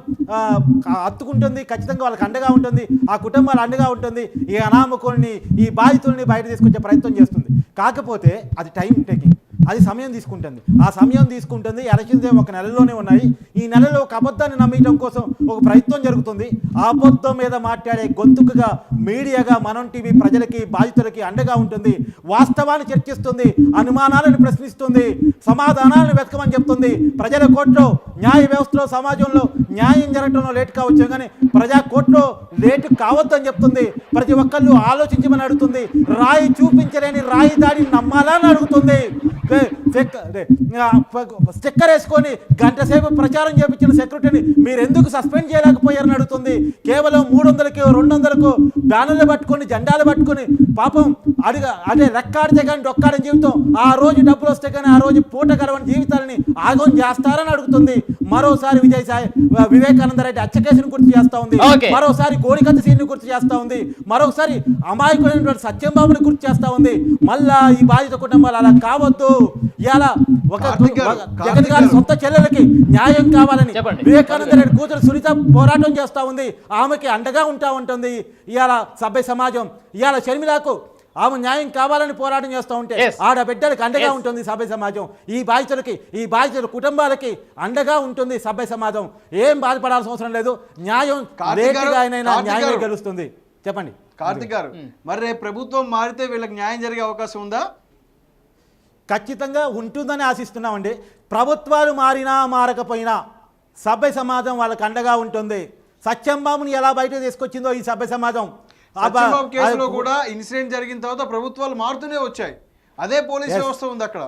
హత్తుకుంటుంది. ఖచ్చితంగా వాళ్ళకి అండగా ఉంటుంది, ఆ కుటుంబాలు అండగా ఉంటుంది. ఈ అనామకుల్ని, ఈ బాధితుల్ని బయట తీసుకొచ్చే ప్రయత్నం చేస్తుంది. కాకపోతే అది టైం టేకింగ్, అది సమయం తీసుకుంటుంది. ఆ సమయం తీసుకుంటుంది. ఎలక్షన్స్ 1 నెలలోనే ఉన్నాయి. ఈ నెలలో ఒక అబద్ధాన్ని నమ్మటం కోసం ఒక ప్రయత్నం జరుగుతుంది. ఆ అబద్ధం మీద మాట్లాడే గొంతుకుగా మీడియాగా మనం టీవీ ప్రజలకి, బాధితులకి అండగా ఉంటుంది. వాస్తవాన్ని చర్చిస్తుంది, అనుమానాలను ప్రశ్నిస్తుంది, సమాధానాలను వెతకమని చెప్తుంది. ప్రజల కోర్టులో, న్యాయ వ్యవస్థలో, సమాజంలో న్యాయం జరగడంలో లేట్ కావచ్చు, కానీ ప్రజా కోర్టులో లేటు కావద్దని చెప్తుంది. ప్రతి ఒక్కళ్ళు ఆలోచించమని అడుగుతుంది. రాయి చూపించలేని రాయి దాడిని నమ్మాలని అడుగుతుంది. స్టిక్కర్ వేసుకొని గంట సేపు ప్రచారం చేయించిన సెక్రటరీని మీరు ఎందుకు సస్పెండ్ చేయలేకపోయారని అడుగుతుంది. కేవలం 300కి 200కు బ్యానర్లు పట్టుకొని, జెండాలు పట్టుకొని పాపం అదే రెక్కాడితే కానీ డొక్కాడని జీవితం, ఆ రోజు డబ్బులు వస్తే కానీ ఆ రోజు పూట గడవని జీవితాలని ఆగం చేస్తారని అడుగుతుంది. మరోసారి వివేకానంద రెడ్డి హత్య కేసును గుర్తు చేస్తా ఉంది, మరోసారి కోడికత్త సీన్ను గుర్తు చేస్తా ఉంది, మరొకసారి అమాయకుడైనటువంటి సత్యంబాబుని గుర్తు చేస్తా ఉంది. మళ్ళా ఈ బాధిత కుటుంబాలు అలా కావద్దు. ఇలా ఒక జగన్ గారి సొంత చెల్లెలకి న్యాయం కావాలని వివేకానంద రెడ్డి కూతురు సునీత పోరాటం చేస్తా ఉంది. ఆమెకి అండగా ఉంటుంది ఇవాళ సభ్య సమాజం. ఇవాళ షర్మిలకు ఆమె న్యాయం కావాలని పోరాటం చేస్తూ ఉంటే ఆడబిడ్డలకి అండగా ఉంటుంది సభ్య సమాజం. ఈ బాధితుల కుటుంబాలకి అండగా ఉంటుంది సభ్య సమాజం. ఏం బాధపడాల్సిన అవసరం లేదు. న్యాయం లేటుగా అయినా న్యాయం గెలుస్తుంది. చెప్పండి కార్తిక్ గారు, మరి రేపు ప్రభుత్వం మారితే వీళ్ళకి న్యాయం జరిగే అవకాశం ఉందా? ఖచ్చితంగా ఉంటుందని ఆశిస్తున్నామండి. ప్రభుత్వాలు మారినా మారకపోయినా సభ్య సమాజం వాళ్ళకి అండగా ఉంటుంది. సత్యంబాబుని ఎలా బయట తీసుకొచ్చిందో ఈ సభ్య సమాజం, సత్యంబాబు కేసులో కూడా ఇన్సిడెంట్ జరిగిన తర్వాత ప్రభుత్వాలు మారుతూనే వచ్చాయి. అదే పోలీస్ వ్యవస్థ ఉంది అక్కడ.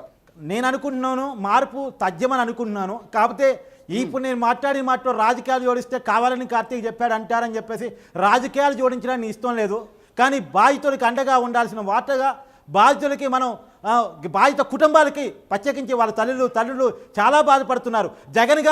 నేను అనుకుంటున్నాను మార్పు తథ్యమని అనుకుంటున్నాను. కాకపోతే ఇప్పుడు నేను మాట్లాడిన రాజకీయాలు జోడిస్తే కావాలని కార్తీక్ చెప్పాడు అంటారని చెప్పేసి రాజకీయాలు జోడించడానికి ఇష్టం లేదు. కానీ బాధితులకి అండగా ఉండాల్సిన వాటగా బాధితులకి మనం బాధిత కుటుంబాలకి ప్రత్యేకించి వాళ్ళ తల్లులు చాలా బాధపడుతున్నారు. జగన్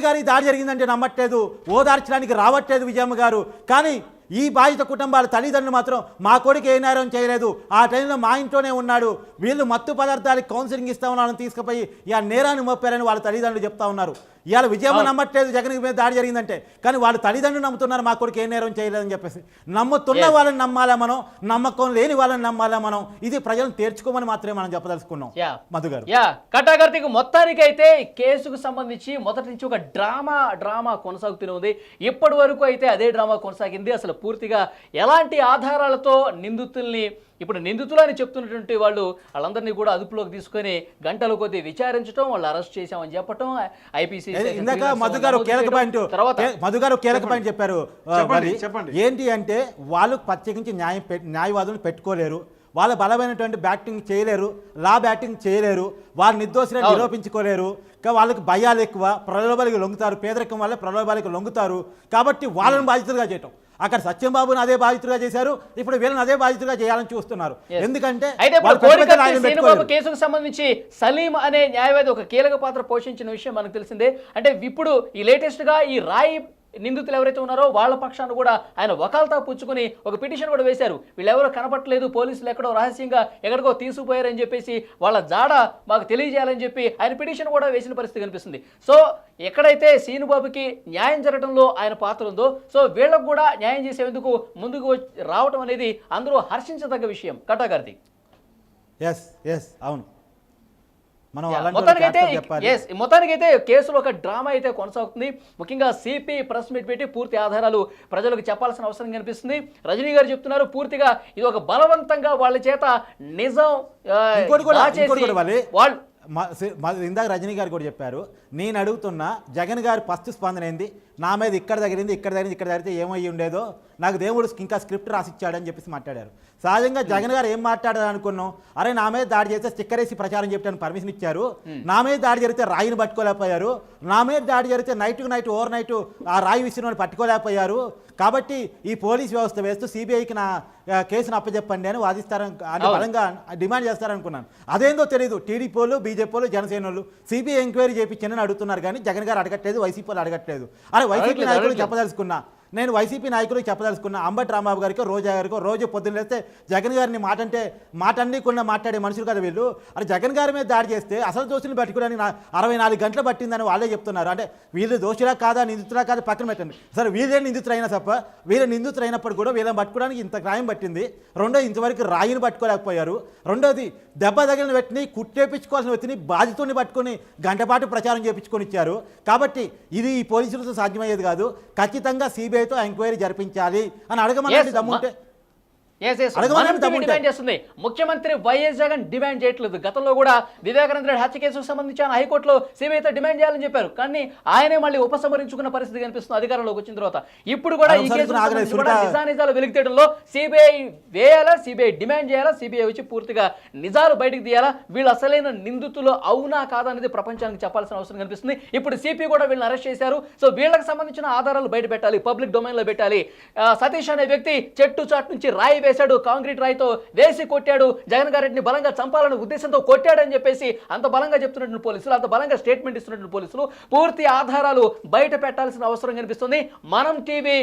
గారి దాడి జరిగిందంటే నమ్మట్లేదు, ఓదార్చడానికి రావట్లేదు విజయమ్మ గారు. కానీ ఈ బాధిత కుటుంబాల తల్లిదండ్రులు మాత్రం మా కొడుకు ఏ నేరం చేయలేదు, ఆ టైంలో మా ఇంట్లోనే ఉన్నాడు, వీళ్ళు మత్తు పదార్థాలకు కౌన్సిలింగ్ ఇస్తా ఉన్నారని తీసుకుపోయి ఇవాళ నేరాన్ని మోపారని వాళ్ళ తల్లిదండ్రులు చెప్తా ఉన్నారు. ఇవాళ విజయమ్మ నమ్మట్లేదు జగన్ మీద దాడి జరిగిందంటే, కానీ వాళ్ళ తల్లిదండ్రులు నమ్ముతున్నారు మా కొడుకు ఏ నేరం చేయలేదని చెప్పేసి. నమ్ముతున్న వాళ్ళని నమ్మాలా మనం, నమ్మకం లేని వాళ్ళని నమ్మాలా మనం. ఇది ప్రజలను తీర్చుకోమని మాత్రమే మనం చెప్పదలుచుకున్నాం. మధు గారు, కటాకర్తికి మొత్తానికైతే కేసుకు సంబంధించి మొదటి నుంచి ఒక డ్రామా కొనసాగుతూనే ఉంది. ఇప్పటి వరకు అయితే అదే డ్రామా కొనసాగింది. అసలు పూర్తిగా ఎలాంటి ఆధారాలతో నిందితులు అని చెప్తున్నటువంటి వాళ్ళందరినీ కూడా అదుపులోకి తీసుకొని గంటల కొద్దీ విచారించడం, వాళ్ళు అరెస్ట్ చేశామని చెప్పడం, ఐపీసీ ఇందాక మధు గారు కీలక పాయింట్ చెప్పారు. ఏంటి అంటే వాళ్ళు ప్రత్యేకించి న్యాయవాదులు పెట్టుకోలేరు, వాళ్ళ బలమైనటువంటి బ్యాటింగ్ చేయలేరు, బ్యాటింగ్ చేయలేరు, వాళ్ళు నిర్దోషులను నిరూపించుకోలేరు. వాళ్ళకి భయాలు ఎక్కువ, ప్రలోభాలకు లొంగుతారు, పేదరికం వల్ల ప్రలోభాలకు లొంగుతారు. కాబట్టి వాళ్ళని బాధితులుగా చేయటం. అక్కడ సత్యంబాబుని అదే బాధితులుగా చేశారు, ఇప్పుడు వీళ్ళని అదే బాధితులుగా చేయాలని చూస్తున్నారు. ఎందుకంటే కేసుకు సంబంధించి సలీం అనే న్యాయవాది ఒక కీలక పాత్ర పోషించిన విషయం మనకు తెలిసిందే. అంటే ఇప్పుడు ఈ లేటెస్ట్ గా ఈ రాయి నిందితులు ఎవరైతే ఉన్నారో వాళ్ళ పక్షాన్ని కూడా ఆయన వకాల్తా పుచ్చుకొని ఒక పిటిషన్ కూడా వేశారు. వీళ్ళెవరో కనపట్లేదు, పోలీసులు ఎక్కడో రహస్యంగా ఎక్కడికో తీసుకుపోయారని చెప్పేసి వాళ్ళ జాడ మాకు తెలియజేయాలని చెప్పి ఆయన పిటిషన్ కూడా వేసిన పరిస్థితి కనిపిస్తుంది. సో ఎక్కడైతే సీనుబాబుకి న్యాయం జరగడంలో ఆయన పాత్ర ఉందో, సో వీళ్ళకు కూడా న్యాయం చేసేందుకు ముందుకు రావడం అనేది అందరూ హర్షించదగ్గ విషయం. కటా కార్తీక్. ఎస్ అవును. మనం మొత్తానికైతే కేసులో ఒక డ్రామా అయితే కొనసాగుతుంది. ముఖ్యంగా సిపి ప్రెస్ మీట్ పెట్టి పూర్తి ఆధారాలు ప్రజలకు చెప్పాల్సిన అవసరం కనిపిస్తుంది. రజనీ గారు చెప్తున్నారు పూర్తిగా ఇది ఒక బలవంతంగా వాళ్ళ చేత నిజం వాళ్ళు ఇందాక రజనీ గారు కూడా చెప్పారు. నేను అడుగుతున్నా, జగన్ గారి ఫస్ట్ స్పందన ఏంది? నా మీద ఇక్కడ తగిలింది, ఇక్కడ తగిలితే ఏమయ్యి ఉండేదో, నాకు దేవుడు ఇంకా స్క్రిప్ట్ రాసిచ్చాడని చెప్పేసి మాట్లాడారు. సహజంగా జగన్ గారు ఏం మాట్లాడారు అనుకున్నాం, అరే నా మీద దాడి చేస్తే స్టిక్కర్ వేసి ప్రచారం చెప్పడానికి పర్మిషన్ ఇచ్చారు, నా మీద దాడి జరిగితే రాయిని పట్టుకోలేకపోయారు, నా మీద దాడి జరిగితే నైట్ ఓవర్ నైట్ ఆ రాయి విషయం పట్టుకోలేకపోయారు, కాబట్టి ఈ పోలీస్ వ్యవస్థ వేస్తూ సిబిఐకి నా కేసును అప్పచెప్పండి అని వాదిస్తారని బలంగా డిమాండ్ చేస్తారనుకున్నాను. అదేందో తెలియదు, టీడీపీ వాళ్ళు, బీజేపీ వాళ్ళు, జనసేన వాళ్ళు సిబిఐ ఎంక్వైరీ చేయించని అడుగుతున్నారు, కానీ జగన్ గారు అడగట్లేదు, వైసీపీ వాళ్ళు అడగట్లేదు. అరే వైసీపీ నాయకులు చెప్పదలుచుకున్నా, నేను వైసీపీ నాయకులకు చెప్పదలుచుకున్న అంబటి రాంబాబు గారికి, రోజా గారికి రోజు పొద్దున్న లేస్తే జగన్ గారిని మాట అన్నీకుండా మాట్లాడే మనుషులు కదా వీళ్ళు. అరే జగన్ గారి మీద దాడి చేస్తే అసలు దోషులు పట్టుకోవడానికి 64 గంటలు పట్టిందని వాళ్ళే చెప్తున్నారు. అంటే వీళ్ళు దోషులా కాదా, నిందితులా కాదా పక్కన పెట్టండి. సరే వీళ్ళే నిందితులైనా తప్ప, వీళ్ళ నిందితులైనప్పుడు కూడా వీళ్ళని పట్టుకోవడానికి ఇంత క్రాయం పట్టింది. రెండోది ఇంతవరకు రాయిని పట్టుకోలేకపోయారు. రెండోది దెబ్బ తగిలిన వ్యక్తిని కుట్టేపించుకోవాల్సిన వ్యక్తిని బాధితుడిని పట్టుకొని గంటపాటు ప్రచారం చేయించుకొని ఇచ్చారు. కాబట్టి ఇది ఈ పోలీసులతో సాధ్యమయ్యేది కాదు. ఖచ్చితంగా సిబిఐతో ఎంక్వైరీ జరిపించాలి అని అడగమని దమ్ముంటే డిమాండ్ చేస్తుంది. ముఖ్యమంత్రి వైఎస్ జగన్ డిమాండ్ చేయట్లేదు. గతంలో కూడా వివేకానంద రెడ్డి హత్య కేసుకు సంబంధించి ఆయన హైకోర్టులో సిబిఐతో డిమాండ్ చేయాలని చెప్పారు, కానీ ఆయనే మళ్ళీ ఉపసంహరించుకున్న పరిస్థితి కనిపిస్తుంది అధికారంలోకి వచ్చిన తర్వాత. ఇప్పుడు కూడా ఈ కేసు నిజానిజాలు వెలికితేయడంలో సిబిఐ వేయాలా, సిబిఐ డిమాండ్ చేయాలా, సిబిఐ వచ్చి పూర్తిగా నిజాలు బయటకు తీయాలా, వీళ్ళు అసలైన నిందితులు అవునా కాదా అనేది ప్రపంచానికి చెప్పాల్సిన అవసరం కనిపిస్తుంది. ఇప్పుడు సిపి కూడా వీళ్ళని అరెస్ట్ చేశారు. సో వీళ్ళకి సంబంధించిన ఆధారాలు బయట పెట్టాలి, పబ్లిక్ డొమైన్ లో పెట్టాలి. సతీష్ అనే వ్యక్తి చెట్టు చాటు నుంచి రాయి వేశాడు, కాంక్రీట్ రాయితో వేసి కొట్టాడు, జగన్ గారిని బలంగా చంపాలనే ఉద్దేశంతో కొట్టాడని చెప్పేసి అంత బలంగా చెప్తున్నటువంటి పోలీసులు, అంత బలంగా స్టేట్మెంట్ ఇస్తున్నటువంటి పోలీసులు పూర్తి ఆధారాలు బయట పెట్టాల్సిన అవసరం కనిపిస్తుంది. మనం టీవీ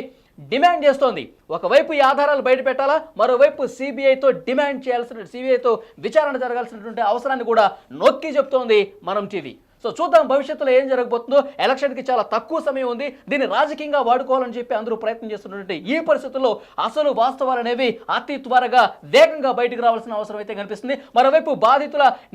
డిమాండ్ చేస్తోంది. ఒకవైపు ఈ ఆధారాలు బయట పెట్టాలా, మరోవైపు సిబిఐతో డిమాండ్ చేయాల్సిన, సిబిఐతో విచారణ జరగాల్సినటువంటి అవసరాన్ని కూడా నొక్కి చెప్తోంది మనం టీవీ. సో చూద్దాం భవిష్యత్తులో ఏం జరగబోతుందో. ఎలక్షన్కి చాలా తక్కువ సమయం ఉంది, దీన్ని రాజకీయంగా వాడుకోవాలని చెప్పి అందరూ ప్రయత్నం చేస్తున్నటువంటి ఈ పరిస్థితుల్లో అసలు వాస్తవాలు అనేవి అతి త్వరగా వేగంగా బయటకు రావాల్సిన అవసరం అయితే కనిపిస్తుంది. మరోవైపు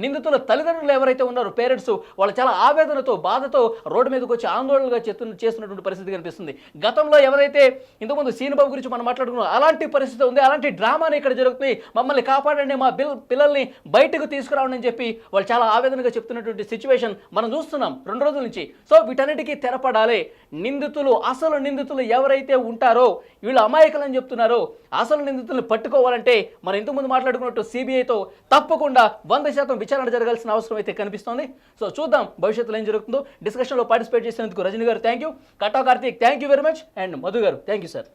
నిందితుల తల్లిదండ్రులు ఎవరైతే ఉన్నారో, పేరెంట్స్, వాళ్ళు చాలా ఆవేదనతో, బాధతో రోడ్డు మీదకి వచ్చి ఆందోళనగా చేస్తున్నటువంటి పరిస్థితి కనిపిస్తుంది. గతంలో ఎవరైతే ఇంతకుముందు సీనుబాబు గురించి మనం మాట్లాడుకున్నాం, అలాంటి పరిస్థితి ఉంది, అలాంటి డ్రామాని ఇక్కడ జరుగుతుంది, మమ్మల్ని కాపాడండి, మా పిల్లల్ని బయటకు తీసుకురావడం అని చెప్పి వాళ్ళు చాలా ఆవేదనగా చెప్తున్నటువంటి సిచ్యువేషన్ మనం చూస్తున్నాం 2 రోజుల నుంచి. సో వీటన్నిటికీ తెరపడాలి. అసలు నిందితులు ఎవరైతే ఉంటారో, వీళ్ళు అమాయకులని చెప్తున్నారో, అసలు నిందితులను పట్టుకోవాలంటే మనం ఇంతకుముందు మాట్లాడుకున్నట్టు సిబిఐతో తప్పకుండా 100% విచారణ జరగాల్సిన అవసరం అయితే కనిపిస్తోంది. సో చూద్దాం భవిష్యత్తులో ఏం జరుగుతుందో. డిస్కషన్లో పార్టిసిపేట్ చేసినందుకు రజనీ గారు థ్యాంక్ యూ, కటా Karthik thank you very much, and Madhu గారు థ్యాంక్ యూ సార్.